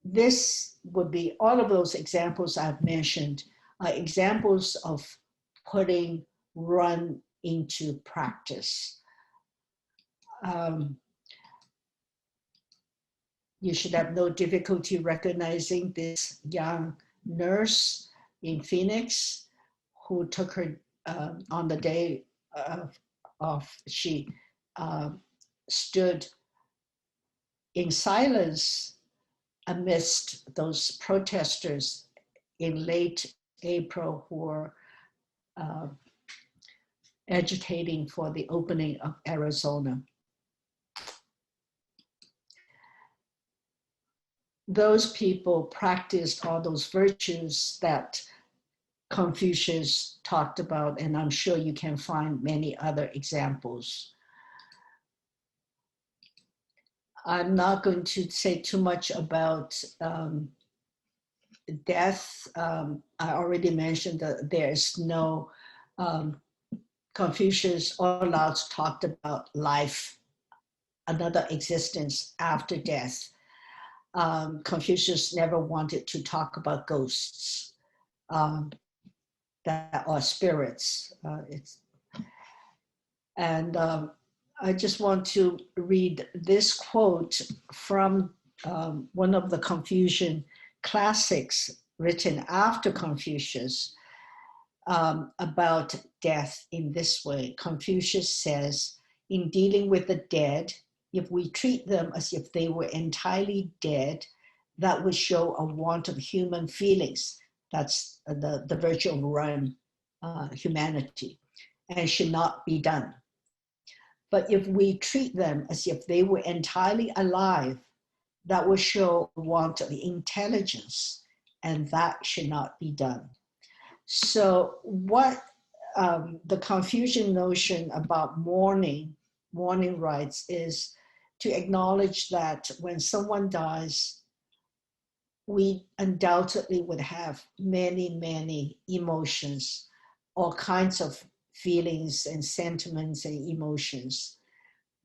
This would be, all of those examples I've mentioned are examples of putting run into practice. You should have no difficulty recognizing this young nurse in Phoenix who took her on the day of she stood in silence amidst those protesters in late April who were agitating for the opening of Arizona. Those people practiced all those virtues that Confucius talked about, and I'm sure you can find many other examples. I'm not going to say too much about death. I already mentioned that there is no, Confucius or Lao Tzu talked about life, another existence after death. Confucius never wanted to talk about ghosts that are spirits. I just want to read this quote from one of the Confucian classics written after Confucius about death in this way. Confucius says, in dealing with the dead, if we treat them as if they were entirely dead, that would show a want of human feelings. That's the virtue of run, humanity, and should not be done. But if we treat them as if they were entirely alive, that will show a want of intelligence, and that should not be done. So what the Confucian notion about mourning rites is to acknowledge that when someone dies, we undoubtedly would have many, many emotions, all kinds of feelings and sentiments and emotions.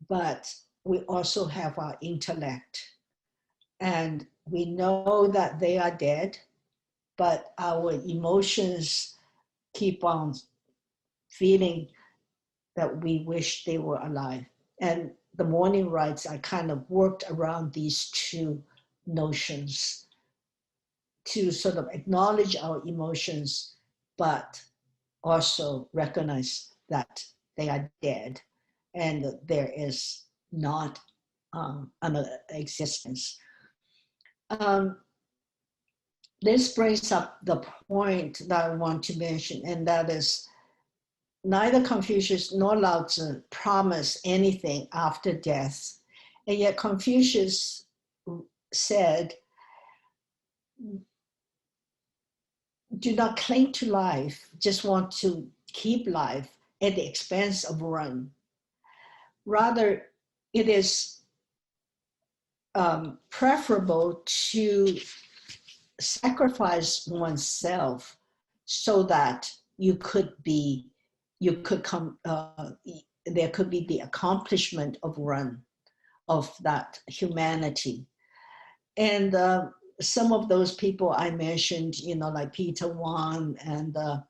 But we also have our intellect. And we know that they are dead, but our emotions keep on feeling that we wish they were alive. And the mourning rites, I kind of worked around these two notions to sort of acknowledge our emotions, but also recognize that they are dead and that there is not another existence. This brings up the point that I want to mention, and that is neither Confucius nor Lao Tzu promise anything after death. And yet Confucius said, do not cling to life, just want to keep life at the expense of run. Rather, it is preferable to sacrifice oneself so that there could be the accomplishment of run, of that humanity. And some of those people I mentioned, like Peter Wong and the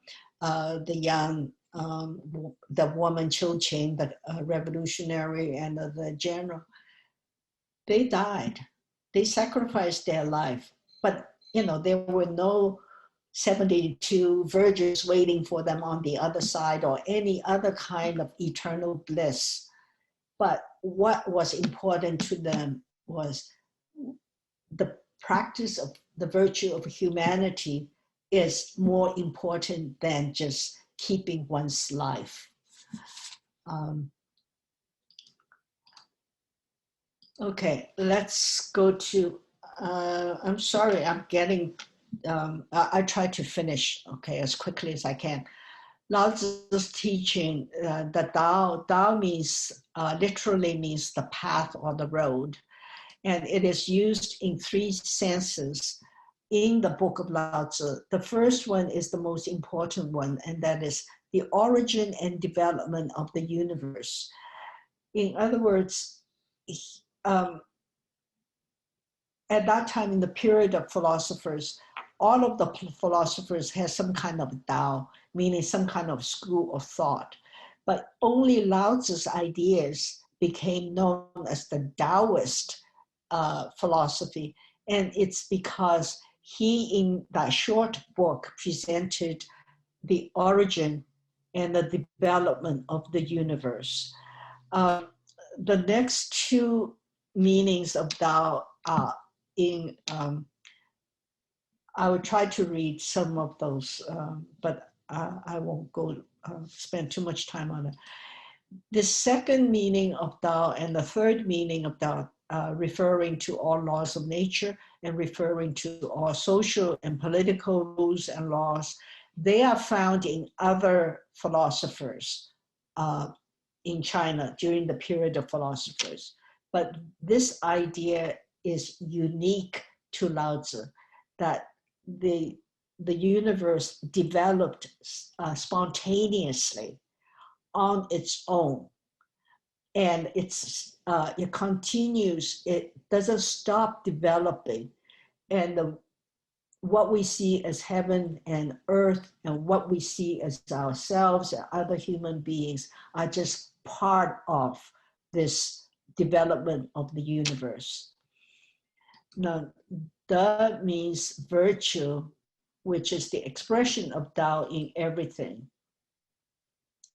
young, the woman Chiu Qing, the revolutionary, and the general, they died. They sacrificed their life. But, there were no 72 virgins waiting for them on the other side or any other kind of eternal bliss. But what was important to them was the practice of the virtue of humanity is more important than just keeping one's life. Okay, let's go to, I'm sorry, I'm getting, I try to finish, okay, as quickly as I can. Lao Tzu's teaching, the Tao means, literally means the path or the road. And it is used in three senses in the book of Lao Tzu. The first one is the most important one, and that is the origin and development of the universe. In other words, at that time in the period of philosophers, all of the philosophers had some kind of Tao, meaning some kind of school of thought. But only Lao Tzu's ideas became known as the Taoist philosophy. And it's because he, in that short book, presented the origin and the development of the universe. The next two meanings of Tao are in, I would try to read some of those, but I won't go spend too much time on it. The second meaning of Tao and the third meaning of Tao, referring to all laws of nature and referring to all social and political rules and laws, they are found in other philosophers in China during the period of philosophers. But this idea is unique to Lao Tzu, that the universe developed spontaneously on its own. And it continues, it doesn't stop developing. And what we see as heaven and earth and what we see as ourselves and other human beings are just part of this development of the universe. Now, Da means virtue, which is the expression of Tao in everything.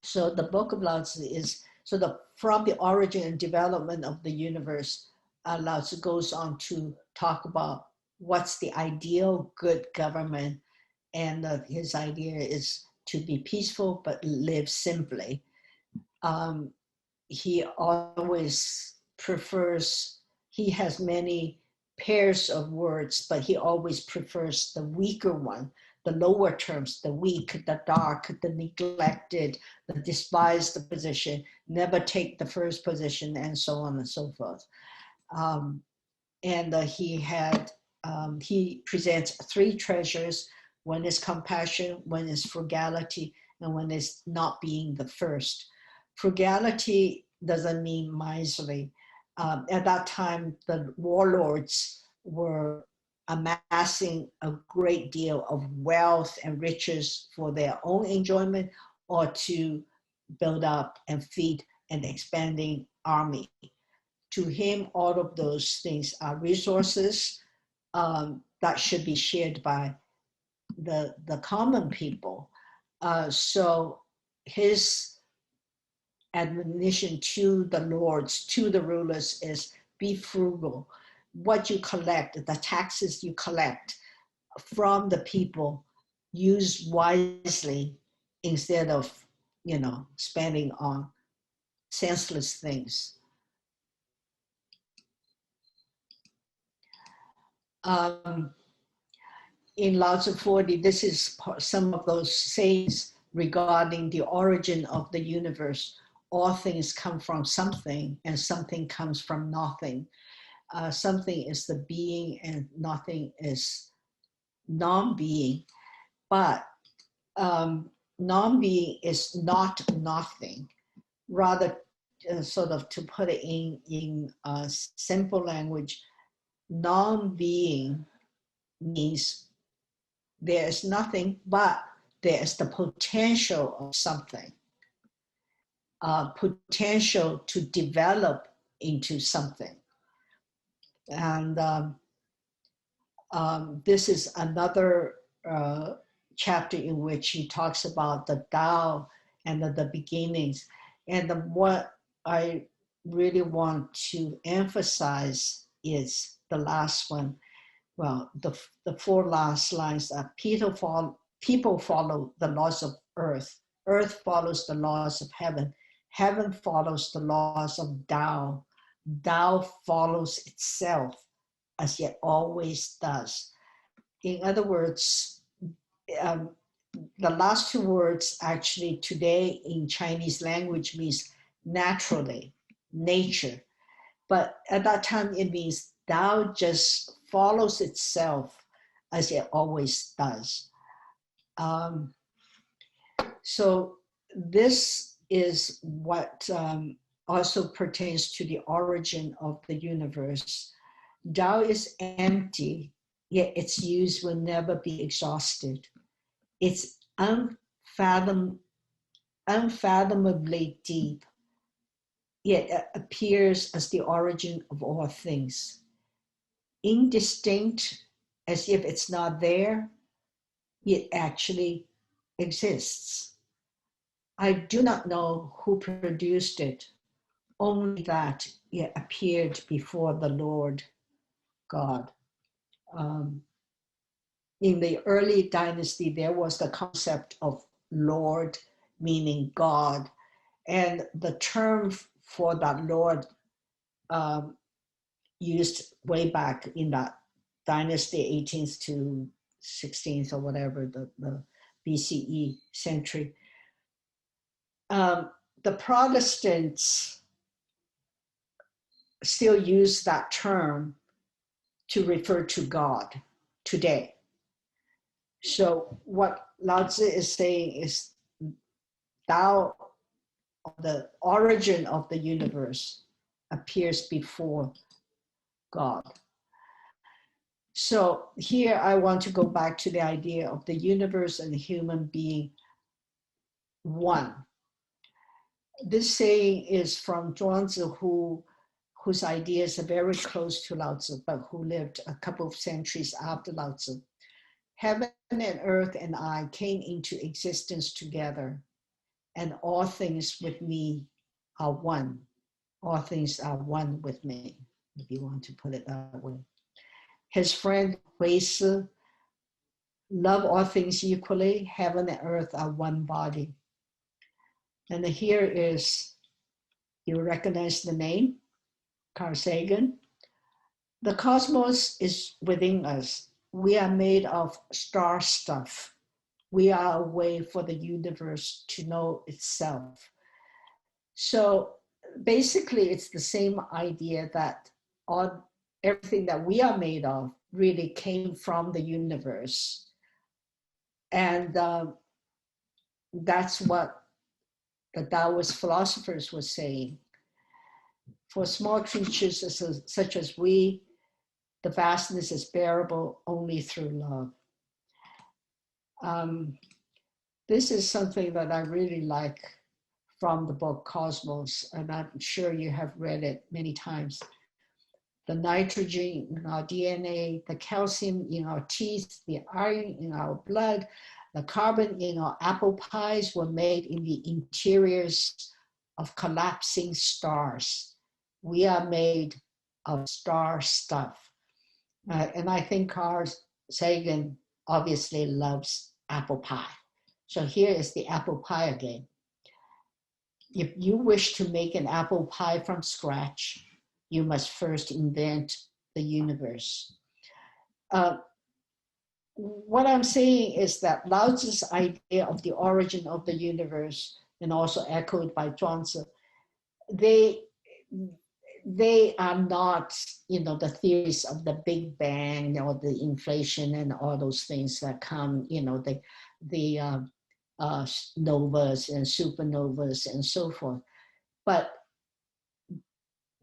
So the Book of Lao Tzu is from the origin and development of the universe. Lao Tzu goes on to talk about what's the ideal good government, and his idea is to be peaceful but live simply. He always prefers, he has many pairs of words, but he always prefers the weaker one, the lower terms, the weak, the dark, the neglected, the despised position, never take the first position, and so on and so forth. He presents three treasures. One is compassion, one is frugality, and one is not being the first. Frugality doesn't mean miserly. At that time, the warlords were amassing a great deal of wealth and riches for their own enjoyment or to build up and feed an expanding army. To him, all of those things are resources that should be shared by the common people. So his admonition to the lords, to the rulers, is be frugal. What you collect, the taxes you collect from the people, use wisely instead of, spending on senseless things. In Lao Tzu 40, this is some of those sayings regarding the origin of the universe. All things come from something, and something comes from nothing. Something is the being, and nothing is non-being. But non-being is not nothing. Rather, sort of to put it in simple language, non-being means there is nothing, but there is the potential of something. Potential to develop into something. And this is another chapter in which he talks about the Tao and the beginnings. And what I really want to emphasize is the last one. Well, the four last lines are people follow the laws of earth. Earth follows the laws of heaven. Heaven follows the laws of Tao. Tao follows itself, as it always does. In other words, the last two words actually today in Chinese language means naturally, nature. But at that time, it means Tao just follows itself as it always does. So this is what also pertains to the origin of the universe. Tao is empty, yet its use will never be exhausted. It's unfathomably deep, yet it appears as the origin of all things. indistinct, as if it's not there, it actually exists. I do not know who produced it, only that it appeared before the Lord God. In the early dynasty, there was the concept of Lord, meaning God, and the term for that Lord used way back in that dynasty, 18th to 16th or whatever, the BCE century. The Protestants still use that term to refer to God today. So what Lao Tzu is saying is Tao, the origin of the universe, appears before God. So here I want to go back to the idea of the universe and the human being one. This saying is from Zhuangzi, whose ideas are very close to Lao Tzu, but who lived a couple of centuries after Lao Tzu. Heaven and earth and I came into existence together, and all things with me are one. All things are one with me, if you want to put it that way. His friend Wei Djao, love all things equally, heaven and earth are one body. And here is, you recognize the name, Carl Sagan. The cosmos is within us. We are made of star stuff. We are a way for the universe to know itself. So basically, it's the same idea that everything that we are made of really came from the universe. And that's what the Taoist philosophers were saying. For small creatures such as we, the vastness is bearable only through love. This is something that I really like from the book Cosmos, and I'm sure you have read it many times. The nitrogen in our DNA, the calcium in our teeth, the iron in our blood, the carbon in our apple pies were made in the interiors of collapsing stars. We are made of star stuff. And I think Carl Sagan obviously loves apple pie. So here is the apple pie again. If you wish to make an apple pie from scratch, you must first invent the universe. What I'm saying is that Lao Tzu's idea of the origin of the universe, and also echoed by Zhuangzi, they are not, the theories of the Big Bang or the inflation and all those things that come, the novas and supernovas and so forth. But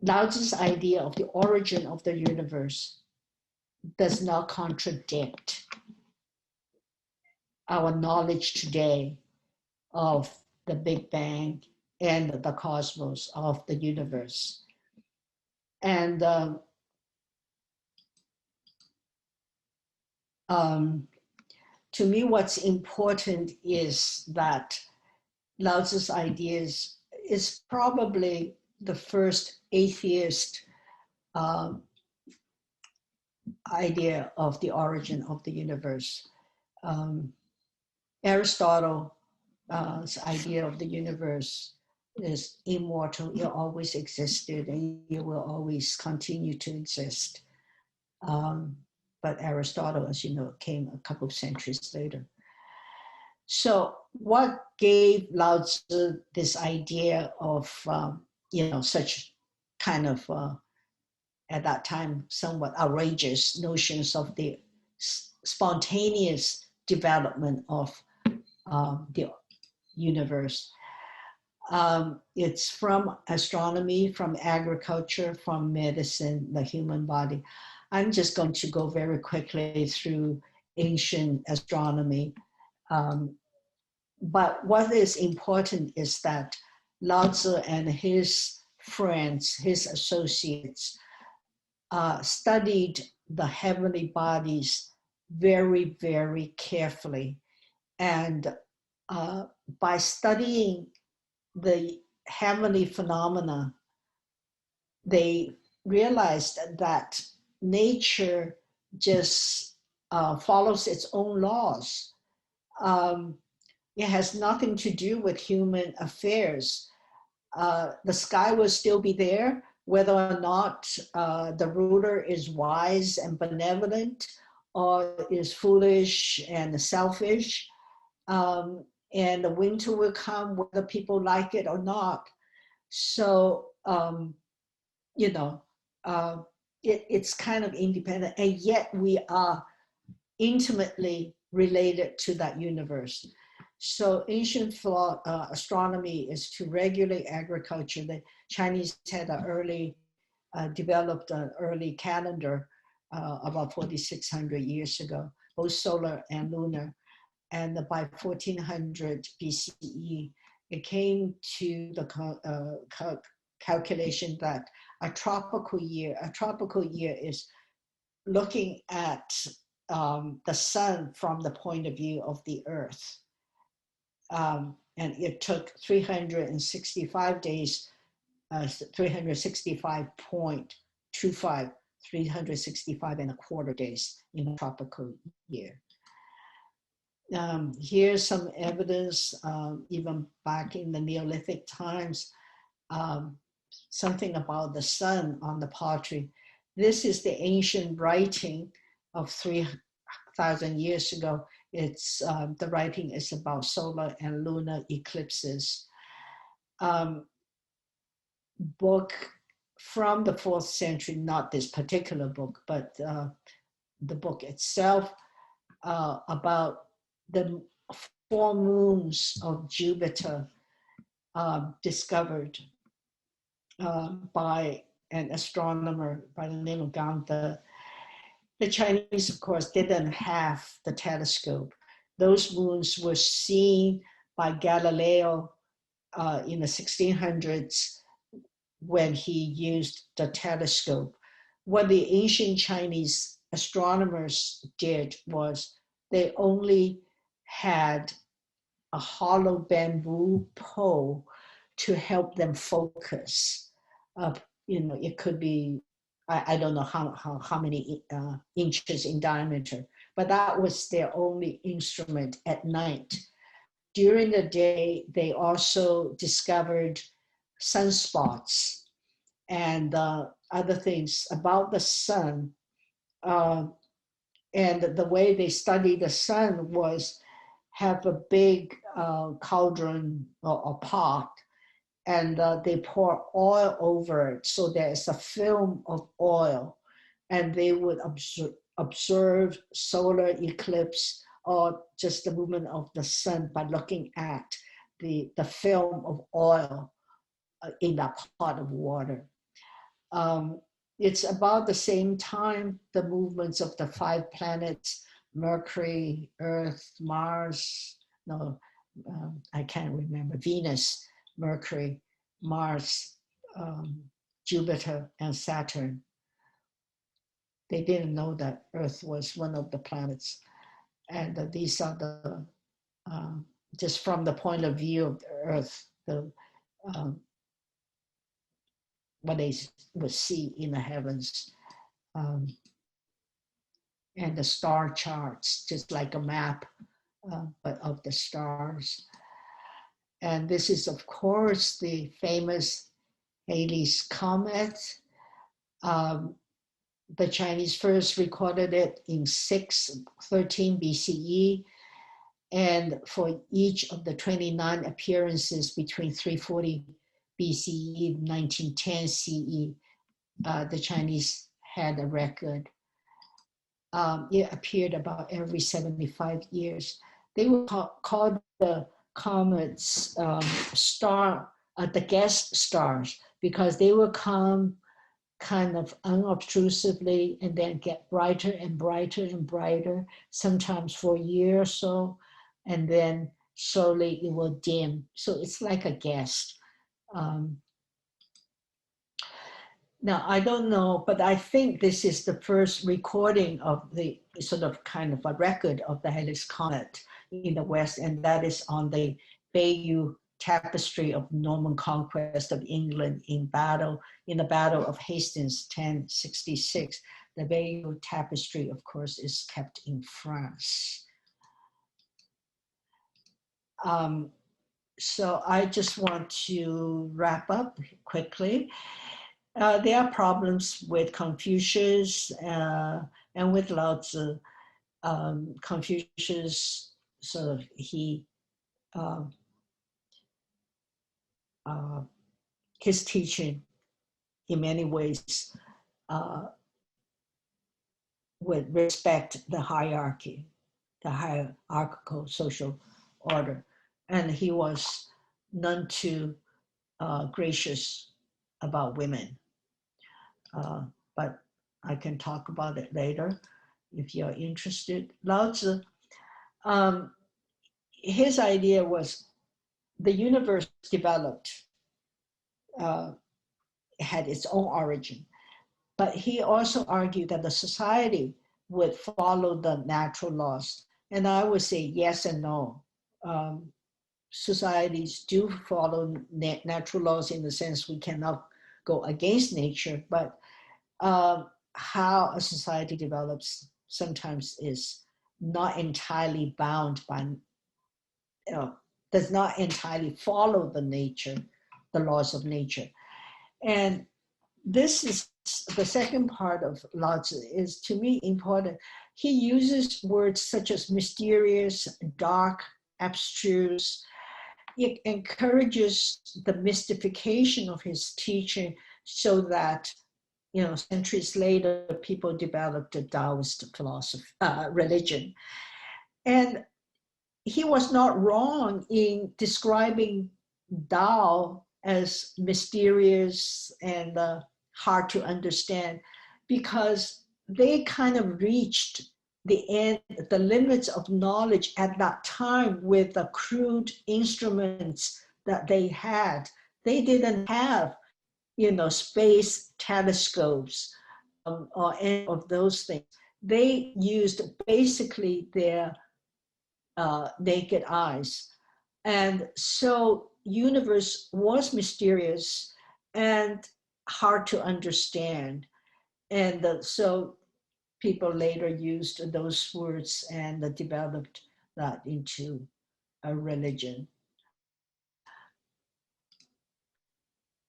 Lao Tzu's idea of the origin of the universe does not contradict our knowledge today of the Big Bang and the cosmos of the universe. And to me, what's important is that Lao Tzu's ideas is probably the first atheist idea of the origin of the universe. Aristotle's idea of the universe is immortal. It always existed and it will always continue to exist. But Aristotle, as you know, came a couple of centuries later. So what gave Lao Tzu this idea of, such kind of, at that time, somewhat outrageous notions of the spontaneous development of the universe? It's from astronomy, from agriculture, from medicine, the human body. I'm just going to go very quickly through ancient astronomy. But what is important is that Lao Tzu and his friends, his associates, studied the heavenly bodies very, very carefully. And by studying the heavenly phenomena, they realized that nature just follows its own laws. It has nothing to do with human affairs. The sky will still be there, whether or not the ruler is wise and benevolent or is foolish and selfish. And the winter will come whether people like it or not. So, you know, it's kind of independent, and yet we are intimately related to that universe. So ancient astronomy is to regulate agriculture. The Chinese had an early, developed an early calendar about 4,600 years ago, both solar and lunar. And by 1400 BCE, it came to the calculation that a tropical year is looking at the sun from the point of view of the earth. And it took 365 days, 365.25, 365 and a quarter days in a tropical year. Here's some evidence, even back in the Neolithic times, something about the sun on the pottery. This is the ancient writing of 3,000 years ago. It's the writing is about solar and lunar eclipses. Book from the 4th century, not this particular book, but the book itself, about the 4 moons of Jupiter discovered by an astronomer by the name of Gang. The Chinese, of course, didn't have the telescope. Those moons were seen by Galileo in the 1600s when he used the telescope. What the ancient Chinese astronomers did was they only had a hollow bamboo pole to help them focus. It could be, I don't know how many inches in diameter, but that was their only instrument at night. During the day, they also discovered sunspots and other things about the sun. And the way they studied the sun was have a big cauldron or pot, and they pour oil over it. So there's a film of oil, and they would observe solar eclipse or just the movement of the sun by looking at the film of oil in that pot of water. It's about the same time the movements of the 5 planets, Mercury, Earth, Mars, I can't remember, Venus, Mercury, Mars, Jupiter, and Saturn. They didn't know that Earth was one of the planets. And these are the, just from the point of view of the Earth, what they would see in the heavens. And the star charts, just like a map, but of the stars. And this is, of course, the famous Halley's Comet. The Chinese first recorded it in 613 BCE. And for each of the 29 appearances between 340 BCE and 1910 CE, the Chinese had a record. It appeared about every 75 years. They would call the comets the guest stars, because they would come kind of unobtrusively and then get brighter and brighter and brighter, sometimes for a year or so, and then slowly it will dim. So it's like a guest. Now, I don't know, but I think this is the first recording of the sort of kind of a record of the Helix Comet in the West, and that is on the Bayeux Tapestry of Norman conquest of England in the Battle of Hastings, 1066. The Bayeux Tapestry, of course, is kept in France. So I just want to wrap up quickly. There are problems with Confucius and with Lao Tzu. Confucius sort of his teaching in many ways would respect the hierarchy, the hierarchical social order, and he was none too gracious about women. But I can talk about it later if you're interested. Lao Tzu, his idea was the universe developed, had its own origin, but he also argued that the society would follow the natural laws. And I would say yes and no. Societies do follow natural laws in the sense we cannot go against nature, but how a society develops sometimes is not entirely bound by, does not entirely follow the laws of nature. And this is the second part of Lao Tzu is to me important. He uses words such as mysterious, dark, abstruse. It encourages the mystification of his teaching so that, centuries later, people developed a Taoist religion. And he was not wrong in describing Tao as mysterious and hard to understand, because they kind of reached the limits of knowledge at that time with the crude instruments that they had. They didn't have, space telescopes or any of those things. They used basically their naked eyes. And so universe was mysterious and hard to understand. And so people later used those words and developed that into a religion.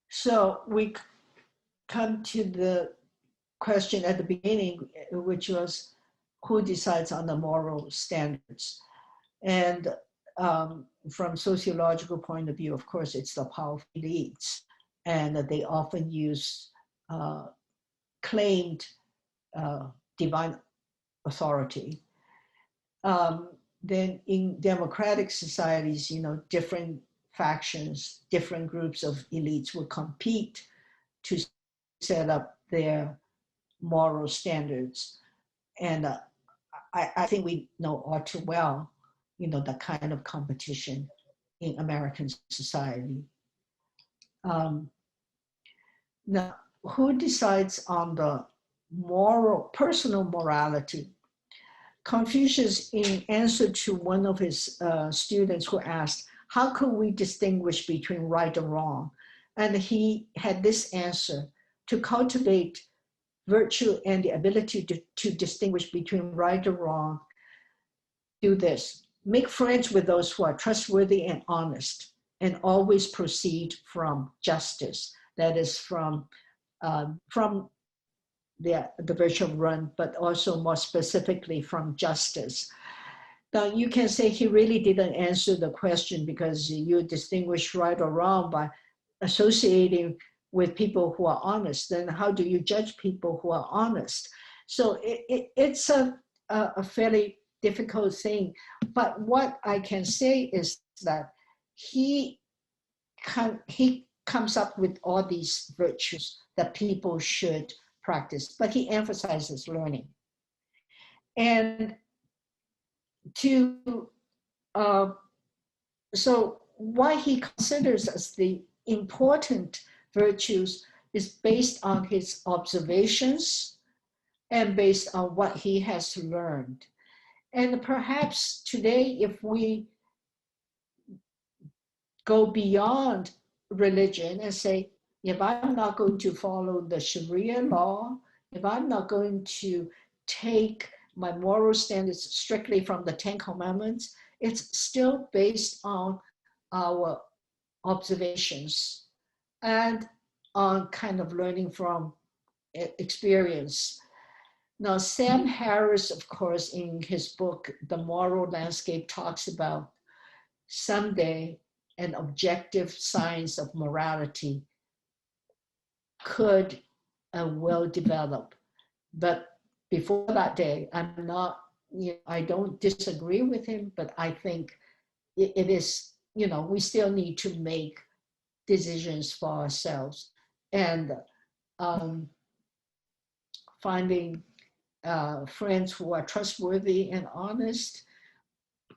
So we come to the question at the beginning, which was who decides on the moral standards? And from sociological point of view, of course, it's the powerful elites, and they often use claimed divine authority. Then in democratic societies, different factions, different groups of elites will compete to set up their moral standards. And I think we know all too well, the kind of competition in American society. Now, who decides on the personal morality? Confucius, in answer to one of his students who asked, how could we distinguish between right and wrong? And he had this answer: to cultivate virtue and the ability to distinguish between right and wrong, do this: make friends with those who are trustworthy and honest, and always proceed from justice. That is from the virtue of run, but also more specifically from justice. Now you can say he really didn't answer the question, because you distinguish right or wrong by associating with people who are honest. Then how do you judge people who are honest? So it's a fairly difficult thing. But what I can say is that he comes up with all these virtues that people should practice, but he emphasizes learning. And so what he considers as the important virtues is based on his observations and based on what he has learned. And perhaps today, if we go beyond religion and say, if I'm not going to follow the Sharia law, if I'm not going to take my moral standards strictly from the Ten Commandments, it's still based on our observations and on kind of learning from experience. Now, Sam Harris, of course, in his book, The Moral Landscape, talks about someday an objective science of morality could and will develop. But before that day, I'm not, I don't disagree with him, but I think it is, we still need to make decisions for ourselves. And finding friends who are trustworthy and honest.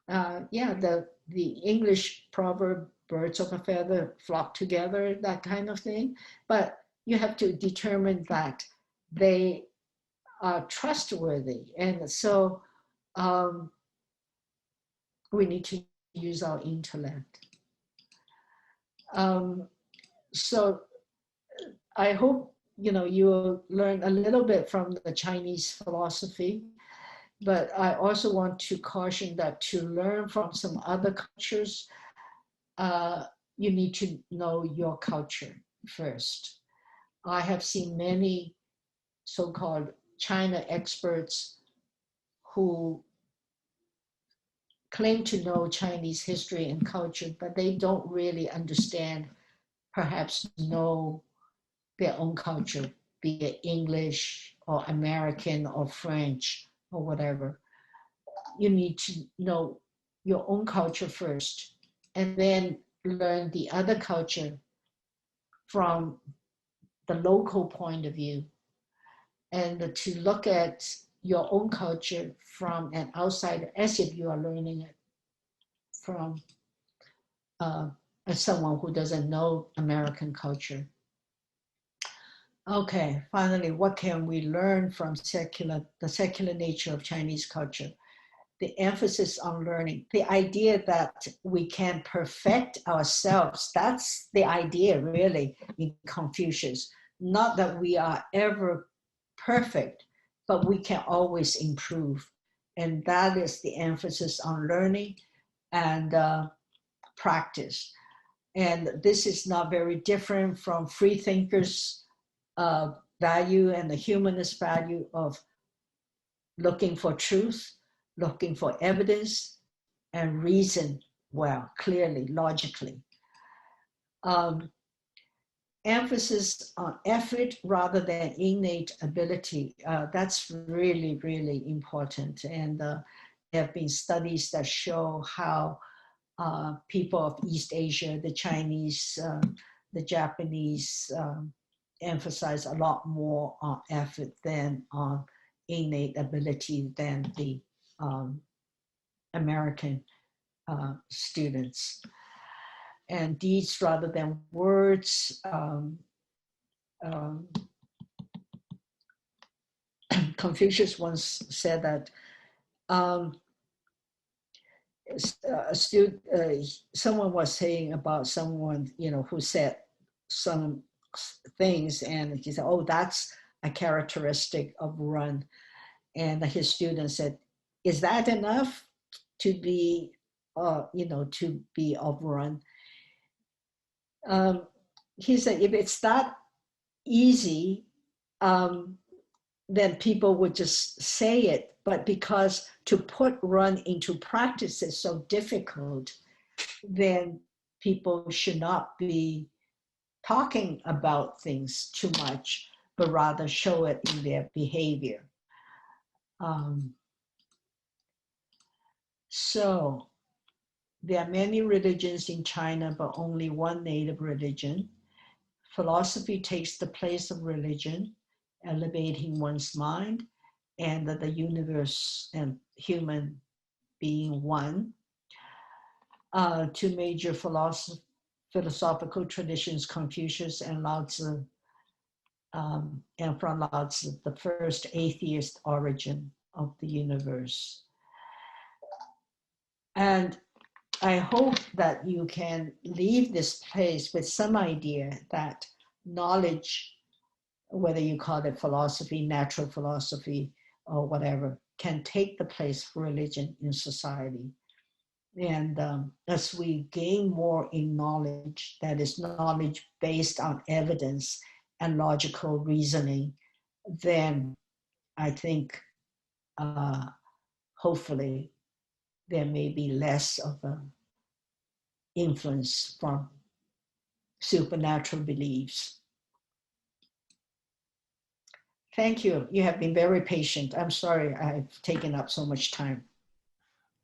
The English proverb, birds of a feather flock together, that kind of thing. But you have to determine that they are trustworthy. And so we need to use our intellect. So I hope, you'll learn a little bit from the Chinese philosophy. But I also want to caution that to learn from some other cultures, you need to know your culture first. I have seen many so-called China experts who claim to know Chinese history and culture, but they don't really understand, perhaps know their own culture, be it English or American or French or whatever. You need to know your own culture first, and then learn the other culture from the local point of view, and to look at your own culture from an outsider as if you are learning it from as someone who doesn't know American culture. Okay, finally, what can we learn from the secular nature of Chinese culture? The emphasis on learning, the idea that we can perfect ourselves, that's the idea really in Confucius. Not that we are ever perfect, but we can always improve. And that is the emphasis on learning and practice. And this is not very different from free thinkers' value and the humanist value of looking for truth, looking for evidence, and reason well, clearly, logically. Emphasis on effort rather than innate ability. That's really, really important. And there have been studies that show how people of East Asia, the Chinese, the Japanese, emphasize a lot more on effort than on innate ability than the American students. And deeds rather than words. Confucius once said that someone was saying about someone, who said some things, and he said, "Oh, that's a characteristic of Run." And his student said, "Is that enough to be, to be of Run?" He said, "If it's that easy, then people would just say it. But because to put Run into practice is so difficult, then people should not be talking about things too much, but rather show it in their behavior." So there are many religions in China, but only one native religion. Philosophy takes the place of religion, elevating one's mind and the universe and human being one. Two major philosophical traditions, Confucius and Lao Tzu, and from Lao Tzu, the first atheist origin of the universe. And I hope that you can leave this place with some idea that knowledge, whether you call it philosophy, natural philosophy, or whatever, can take the place of religion in society. And as we gain more in knowledge, that is knowledge based on evidence and logical reasoning, then I think hopefully there may be less of an influence from supernatural beliefs. Thank you. You have been very patient. I'm sorry I've taken up so much time.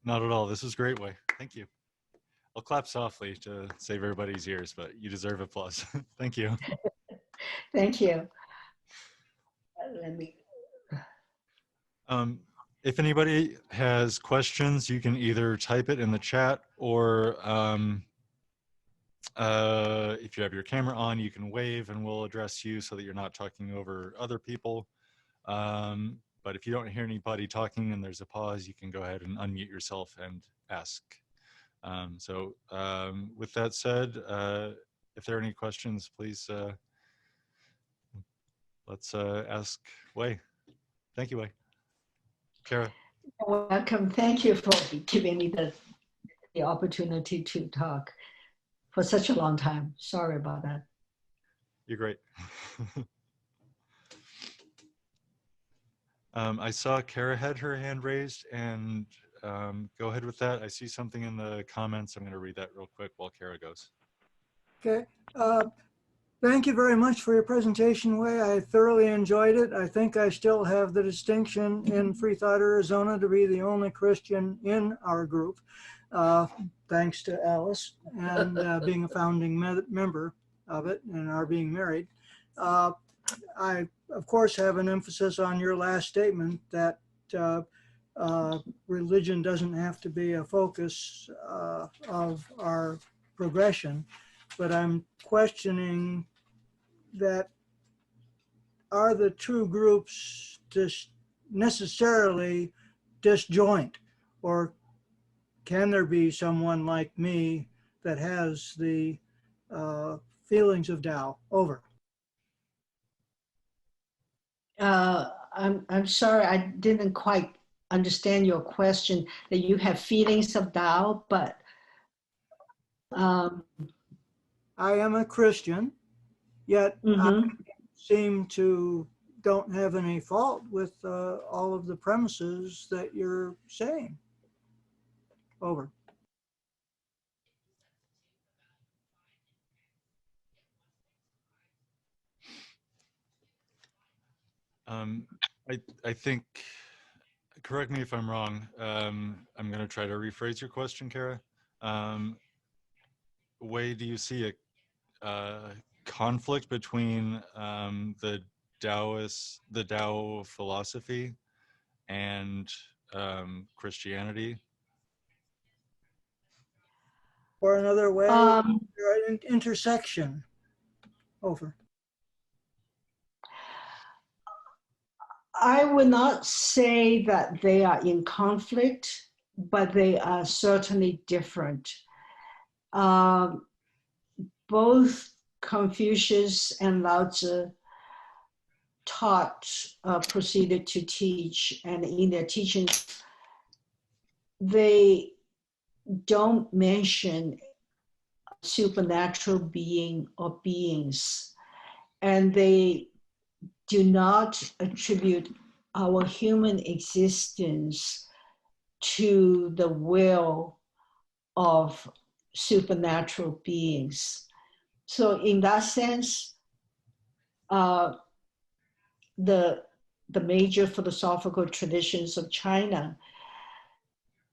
Not at all. This was great, Wei. Thank you. I'll clap softly to save everybody's ears, but you deserve applause. Thank you. Thank you. Let me. If anybody has questions, you can either type it in the chat, or if you have your camera on, you can wave and we'll address you so that you're not talking over other people. But if you don't hear anybody talking and there's a pause, you can go ahead and unmute yourself and ask. With that said, if there are any questions, please let's ask Wei. Thank you, Wei. Kara. You're welcome. Thank you for giving me the opportunity to talk for such a long time. Sorry about that. You're great. I saw Kara had her hand raised, and go ahead with that. I see something in the comments. I'm going to read that real quick while Kara goes. Okay. Thank you very much for your presentation, Wei. I thoroughly enjoyed it. I think I still have the distinction in Free Thought, Arizona to be the only Christian in our group, thanks to Alice and being a founding member of it and our being married. I, of course, have an emphasis on your last statement that religion doesn't have to be a focus of our progression, but I'm questioning that are the two groups necessarily disjoint, or can there be someone like me that has the feelings of Tao? Over. I'm sorry, I didn't quite understand your question, that you have feelings of Tao, but I am a Christian, yet I seem to don't have any fault with all of the premises that you're saying. Over. I think, correct me if I'm wrong, I'm going to try to rephrase your question, Kara. Wei, do you see a conflict between the Tao philosophy and Christianity? Or another way, you're an intersection. Over. I would not say that they are in conflict, but they are certainly different. Both Confucius and Lao Tzu proceeded to teach, and in their teachings, they don't mention supernatural being or beings, and they do not attribute our human existence to the will of supernatural beings. So in that sense, the major philosophical traditions of China,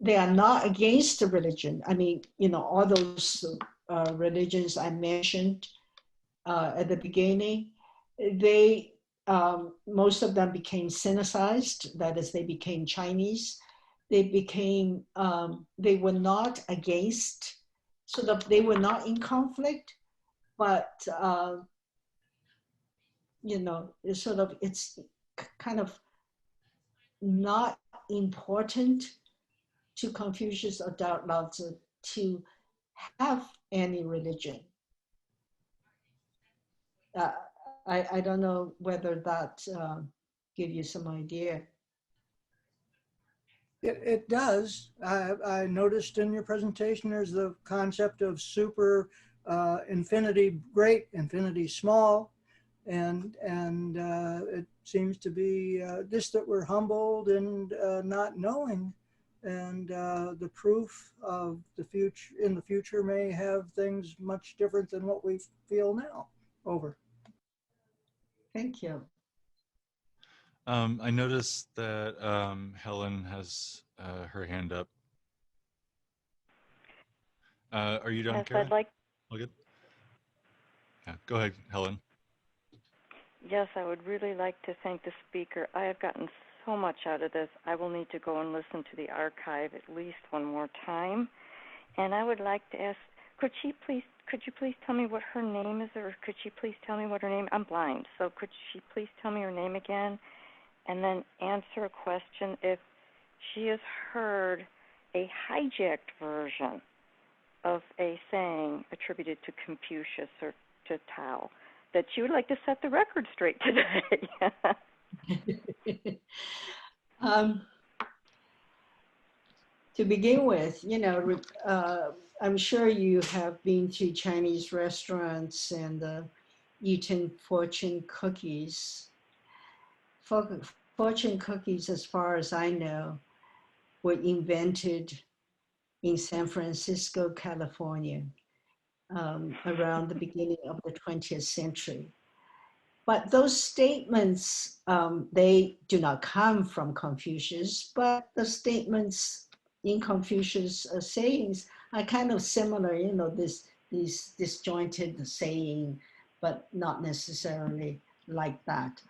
they are not against the religion. I mean, all those religions I mentioned at the beginning, they most of them became Sinicized. That is, they became Chinese. They were not against, they were not in conflict, but it's sort of, it's kind of not important to Confucius or Lao Tzu to have any religion. I don't know whether that give you some idea. It does. I noticed in your presentation there's the concept of super infinity great, infinity small, and it seems to be just that we're humbled and not knowing, and the proof of the future in the future may have things much different than what we feel now. Over. Thank you. I noticed that Helen has her hand up. Are you done, Yes, Kara? I'd like. All good? Yeah, go ahead, Helen. Yes, I would really like to thank the speaker. I have gotten so much out of this. I will need to go and listen to the archive at least one more time. And I would like to ask, could you please tell me what her name is, or could she please tell me what her name? I'm blind, so could she please tell me her name again, and then answer a question if she has heard a hijacked version of a saying attributed to Confucius or to Tao, that you would like to set the record straight today. To begin with, I'm sure you have been to Chinese restaurants and eaten fortune cookies. Fortune cookies, as far as I know, were invented in San Francisco, California, around the beginning of the 20th century. But those statements, they do not come from Confucius, but the statements in Confucius' sayings are kind of similar, these disjointed saying, but not necessarily like that.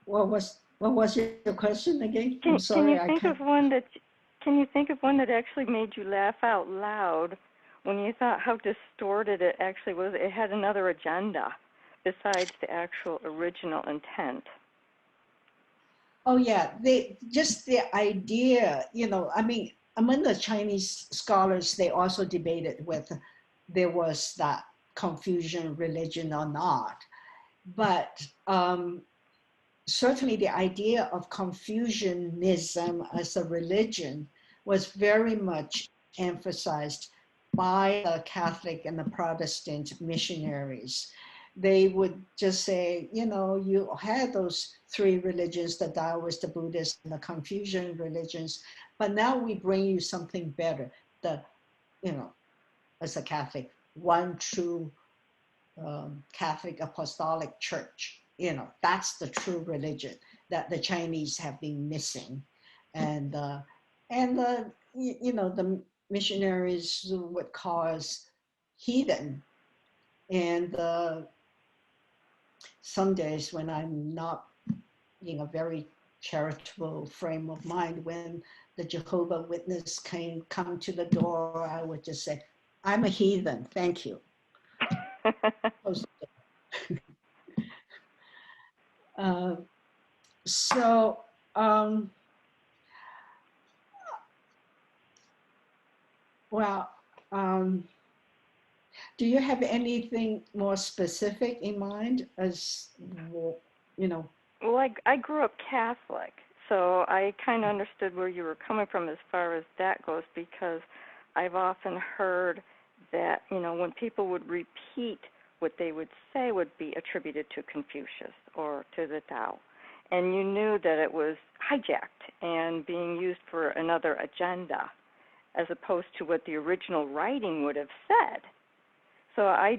What was your question again? I'm sorry. Can you think of one that actually made you laugh out loud when you thought how distorted it actually was? It had another agenda besides the actual original intent. Oh yeah, just the idea, among the Chinese scholars, they also debated whether there was that Confucian religion or not. But certainly the idea of Confucianism as a religion was very much emphasized by the Catholic and the Protestant missionaries. They would just say, you had those three religions, the Taoist, the Buddhist, and the Confucian religions, but now we bring you something better, as a Catholic, one true Catholic Apostolic Church. That's the true religion that the Chinese have been missing. And the missionaries would call us heathen. And some days when I'm not in a very charitable frame of mind, when the Jehovah Witness come to the door, I would just say, I'm a heathen, thank you. Do you have anything more specific in mind Well, I grew up Catholic, so I kind of understood where you were coming from as far as that goes, because I've often heard that, when people would repeat what they would say would be attributed to Confucius or to the Tao, and you knew that it was hijacked and being used for another agenda, as opposed to what the original writing would have said. So I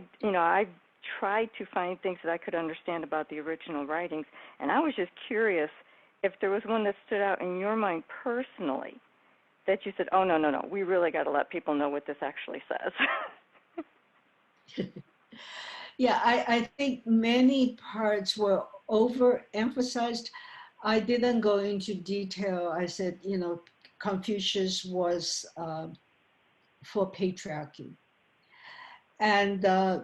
tried to find things that I could understand about the original writings, and I was just curious if there was one that stood out in your mind personally that you said, oh, no, we really got to let people know what this actually says. Yeah, I think many parts were overemphasized. I didn't go into detail. I said, Confucius was for patriarchy. And there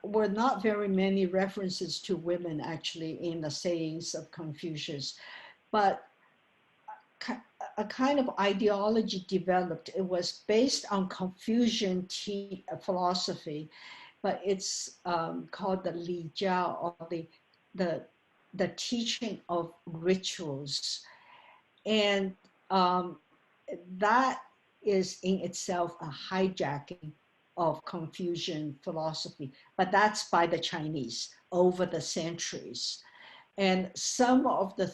were not very many references to women actually in the sayings of Confucius, but a kind of ideology developed. It was based on Confucian philosophy, but it's called the Wei Djao, or the teaching of rituals. And that is in itself a hijacking of Confucian philosophy, but that's by the Chinese over the centuries. And some of the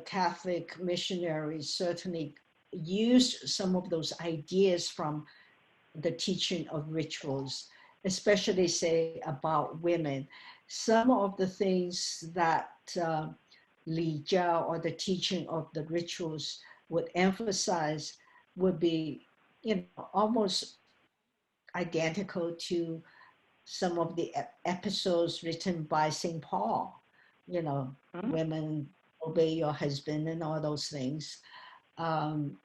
Catholic missionaries certainly used some of those ideas from the teaching of rituals, especially say about women. Some of the things that Wei Djao, or the teaching of the rituals, would emphasize would be, almost identical to some of the episodes written by St. Paul, women obey your husband and all those things. And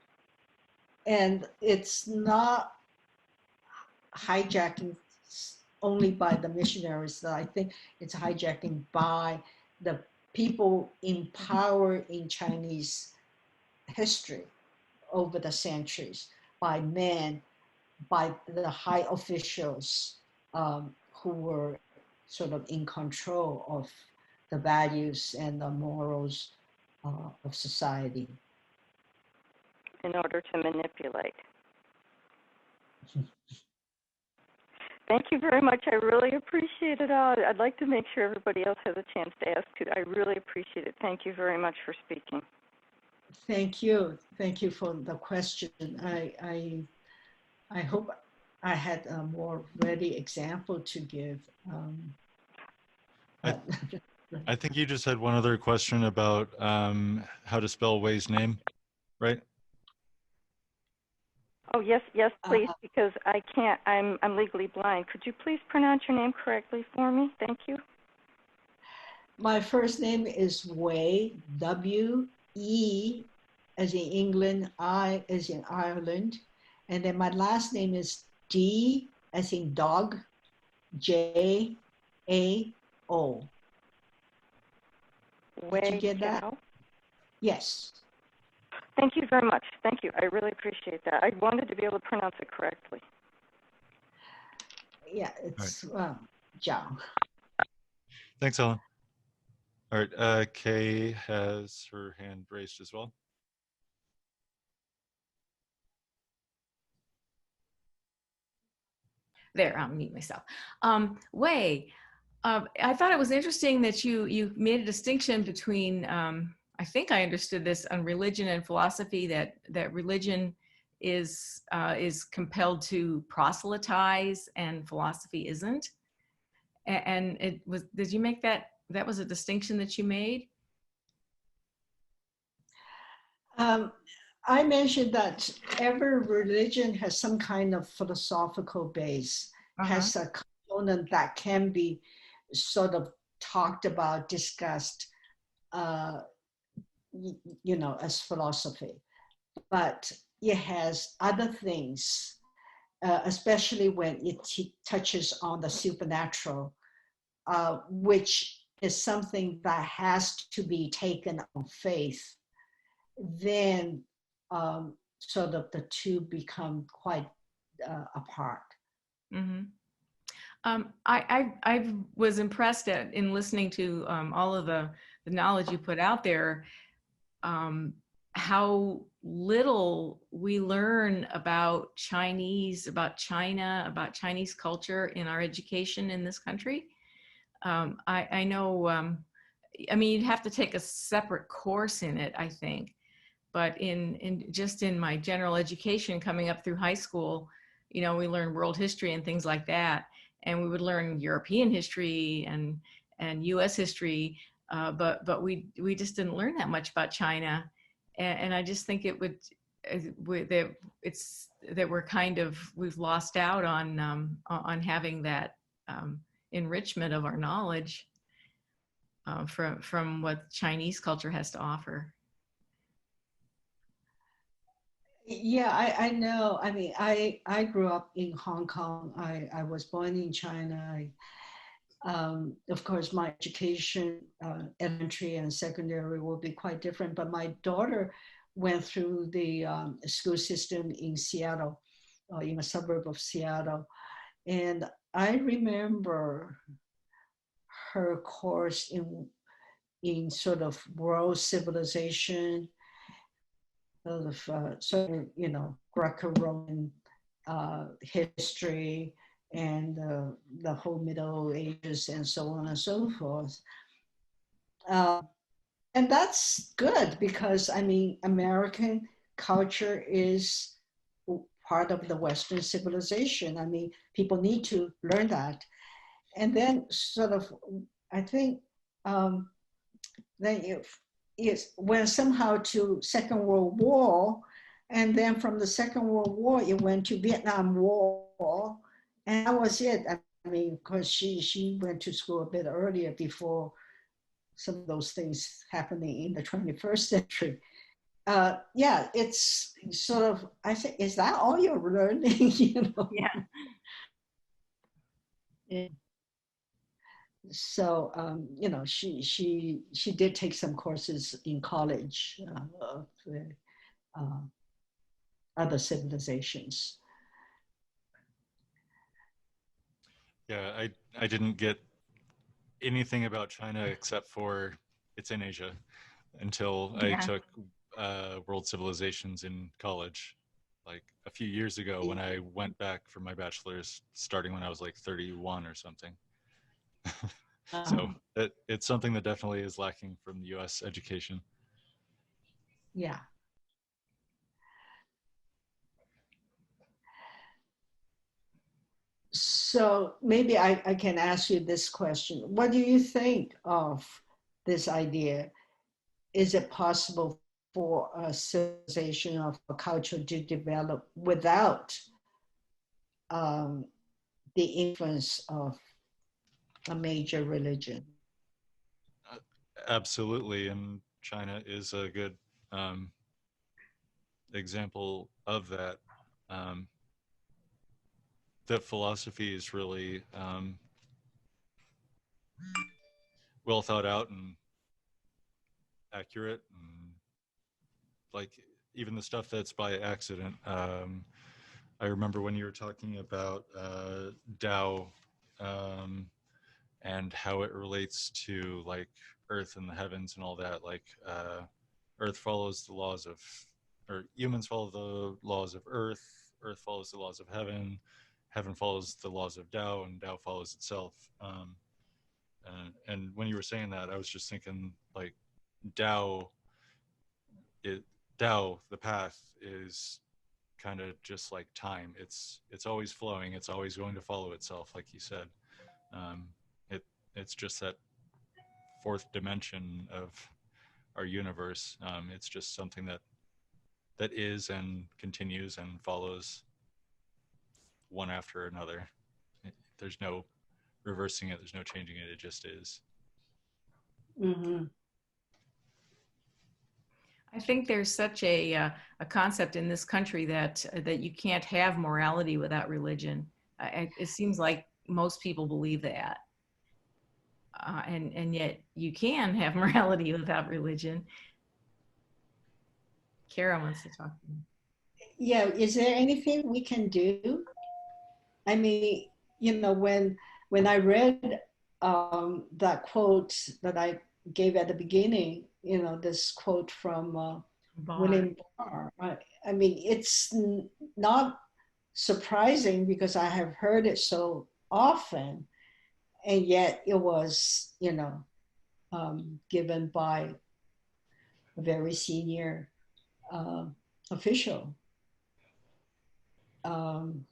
it's not hijacking only by the missionaries. I think it's hijacking by the people in power in Chinese history over the centuries, by men, by the high officials who were sort of in control of the values and the morals of society. In order to manipulate. Thank you very much. I really appreciate it all. I'd like to make sure everybody else has a chance to ask too. I really appreciate it. Thank you very much for speaking. Thank you. Thank you for the question. I hope I had a more ready example to give. I think you just had one other question about how to spell Wei's name, right? Oh, yes, please, because I can't, I'm legally blind. Could you please pronounce your name correctly for me? Thank you. My first name is Wei, W-E as in England, I as in Ireland. And then my last name is D as in dog, J-A-O. Did you get that? Yes. Thank you very much. Thank you. I really appreciate that. I wanted to be able to pronounce it correctly. Yeah, it's Zhao. Thanks, Ellen. All right, Kay has her hand raised as well. There, I'll mute myself. Wei, I thought it was interesting that you made a distinction between, I think I understood this, on religion and philosophy, that religion is compelled to proselytize and philosophy isn't. And it was, did you make that was a distinction that you made? I mentioned that every religion has some kind of philosophical base, has a component that can be sort of talked about, discussed, as philosophy. But it has other things, especially when it touches on the supernatural, which is something that has to be taken on faith. Then sort of the two become quite apart. Mm-hmm. I was impressed in listening to all of the knowledge you put out there, how little we learn about Chinese, about China, about Chinese culture in our education in this country. I know, I mean, you'd have to take a separate course in it, I think. But in just in my general education coming up through high school, we learned world history and things like that. And we would learn European history and US history, but we just didn't learn that much about China. And I just think that we've lost out on having that enrichment of our knowledge from what Chinese culture has to offer. Yeah, I know. I mean, I grew up in Hong Kong. I was born in China. Of course, my education, elementary and secondary, will be quite different. But my daughter went through the school system in Seattle, in a suburb of Seattle. And I remember her course in sort of world civilization, sort of, Greco-Roman history and the whole Middle Ages and so on and so forth. Uh, and that's good because, I mean, American culture is part of the Western civilization. I mean, people need to learn that. And then sort of, I think, then it went somehow to Second World War, and then from the Second World War, it went to Vietnam War, and that was it. I mean, because she went to school a bit earlier before some of those things happening in the 21st century. Yeah, it's sort of, I think, is that all you're learning? Yeah. Yeah. So she did take some courses in college of uh, other civilizations. Yeah, I didn't get anything about China except for it's in Asia until I took world civilizations in college, like a few years ago when I went back for my bachelor's, starting when I was like 31 or something. So it's something that definitely is lacking from the U.S. education. Yeah. So maybe I can ask you this question. What do you think of this idea? Is it possible for a civilization of a culture to develop without um, the influence of a major religion? Absolutely, and China is a good example of that. Um, the philosophy is really well thought out and accurate, and like even the stuff that's by accident. I remember when you were talking about Dao and how it relates to like Earth and the heavens and all that. Like Earth follows the laws of, or humans follow the laws of Earth. Earth follows the laws of heaven. Heaven follows the laws of Tao, and Tao follows itself. And when you were saying that, I was just thinking like Tao, Tao, the path is kind of just like time. It's always flowing. It's always going to follow itself, like you said. Um, it's just that fourth dimension of our universe. It's just something that is and continues and follows one after another. There's no reversing it. There's no changing it. It just is. Mm-hmm. I think there's such a concept in this country that you can't have morality without religion. It seems like most people believe that, and yet you can have morality without religion. Kara wants to talk to you. Yeah, is there anything we can do? I mean, when I read that quote that I gave at the beginning, this quote from William Barr, I mean, it's not surprising because I have heard it so often, and yet it was, given by a very senior official. Um,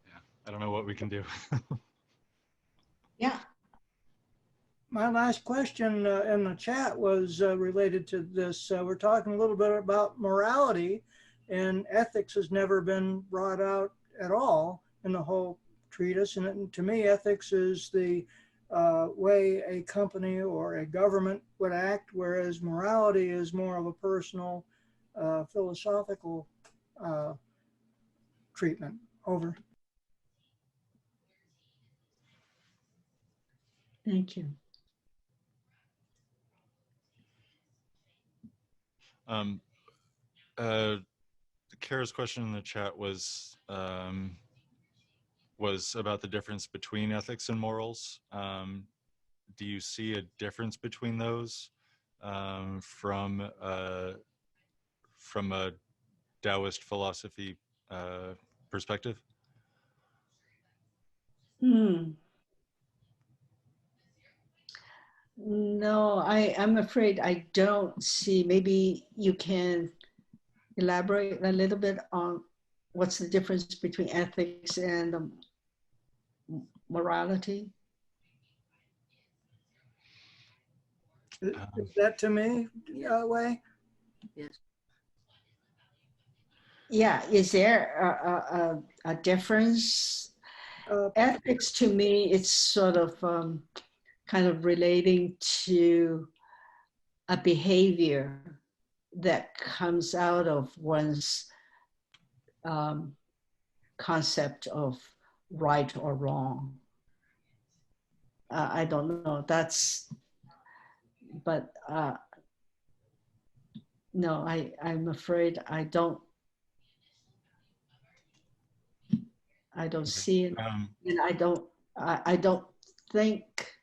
Yeah, I don't know what we can do. yeah. My last question in the chat was related to this. We're talking a little bit about morality, and ethics has never been brought out at all in the whole treatise. And to me, ethics is the way a company or a government would act, whereas morality is more of a personal, philosophical treatment. Over. Thank you. Kara's question in the chat was about the difference between ethics and morals. Do you see a difference between those from a Taoist philosophy perspective? No, I'm afraid I don't see. Maybe you can elaborate a little bit on what's the difference between ethics and morality? Is that to me, Wei? Yes. Yeah, is there a difference? Ethics to me, it's sort of kind of relating to a behavior that comes out of one's concept of right or wrong. I don't know, but no, I'm afraid I don't see it, and I don't think,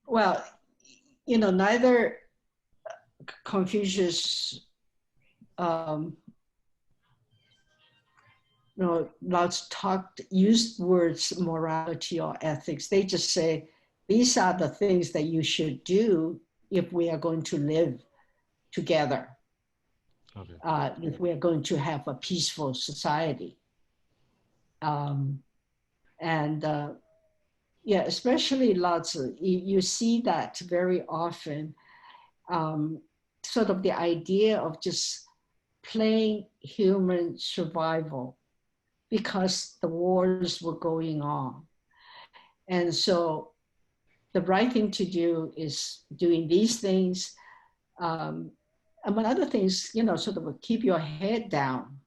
well, neither Confucius, Lao's used words morality or ethics. They just say, these are the things that you should do if we are going to live together. Okay. If we are going to have a peaceful society. Yeah, especially Lao Tzu, you see that very often, sort of the idea of just plain human survival because the wars were going on. And so the right thing to do is doing these things. Among other things, sort of keep your head down.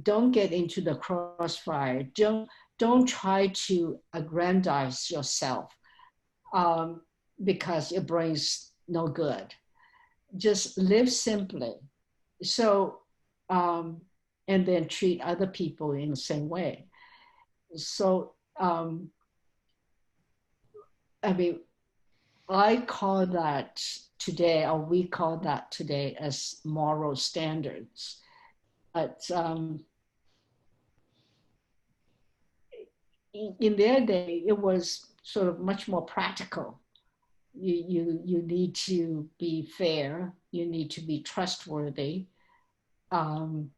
Don't get into the crossfire. Don't try to aggrandize yourself because it brings no good. Just live simply. So, and then treat other people in the same way. So, I mean, I call that today, or we call that today as moral standards. But in their day, it was sort of much more practical. You need to be fair, you need to be trustworthy, and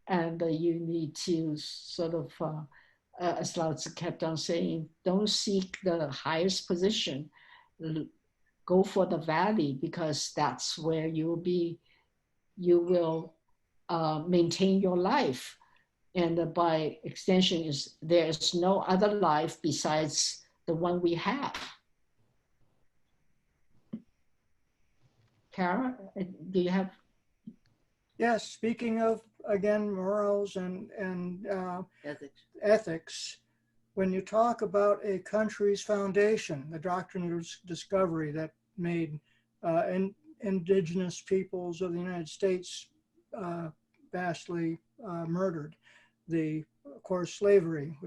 you need to sort of, as Lao Tzu kept on saying, don't seek the highest position, go for the valley, because that's where you will maintain your life. And by extension, there's no other life besides the one we have. Kara, do you have? Yes, speaking of, again, morals and ethics, when you talk about a country's foundation, the doctrine of discovery that made indigenous peoples of the United States vastly murdered, of course, slavery,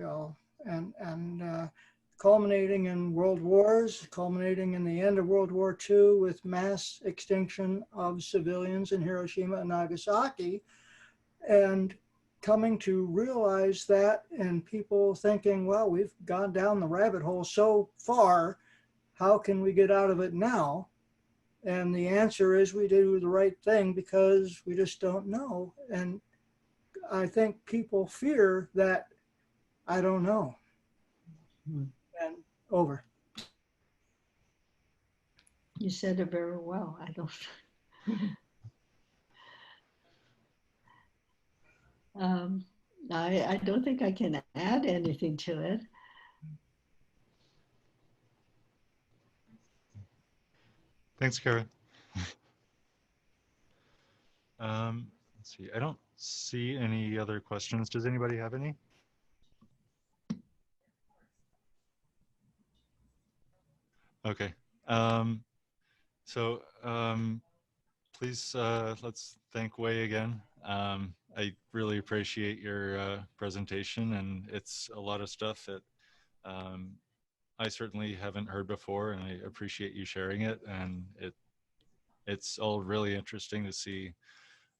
and culminating in world wars, culminating in the end of World War II with mass extinction of civilians in Hiroshima and Nagasaki, and coming to realize that, and people thinking, well, we've gone down the rabbit hole so far, how can we get out of it now? And the answer is we do the right thing because we just don't know. And I think people fear that, I don't know. And over. You said it very well. I don't. I don't think I can add anything to it. Thanks, Kara. Let's see. I don't see any other questions. Does anybody have any? Okay. So please, let's thank Wei again. I really appreciate your presentation, and it's a lot of stuff that I certainly haven't heard before, and I appreciate you sharing it. And it's all really interesting to see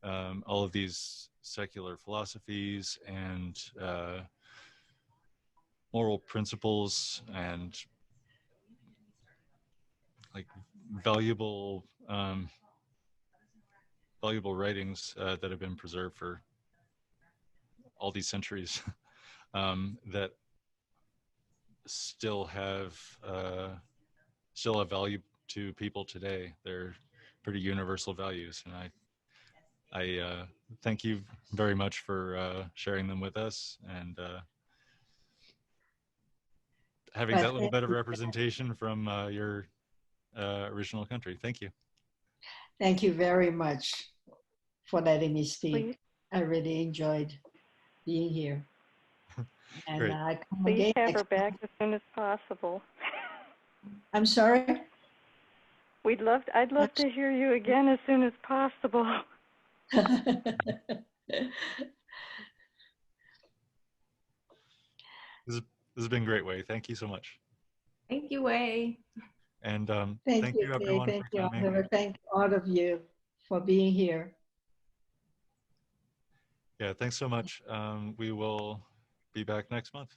all of these secular philosophies and moral principles and like valuable valuable writings that have been preserved for all these centuries that still have value to people today. They're pretty universal values, and I thank you very much for sharing them with us and having But that little bit of representation from your original country. Thank you. thank you very much for letting me speak. Please. I really enjoyed being here. And Great. I come Please again have her next back as soon as possible. I'm sorry? I'd love to hear you again as soon as possible. This has been great, Wei. Thank you so much. Thank you, Wei. And Thank you, everyone Thank for you, coming. Oliver. Thank all of you for being here. Yeah, thanks so much. We will be back next month.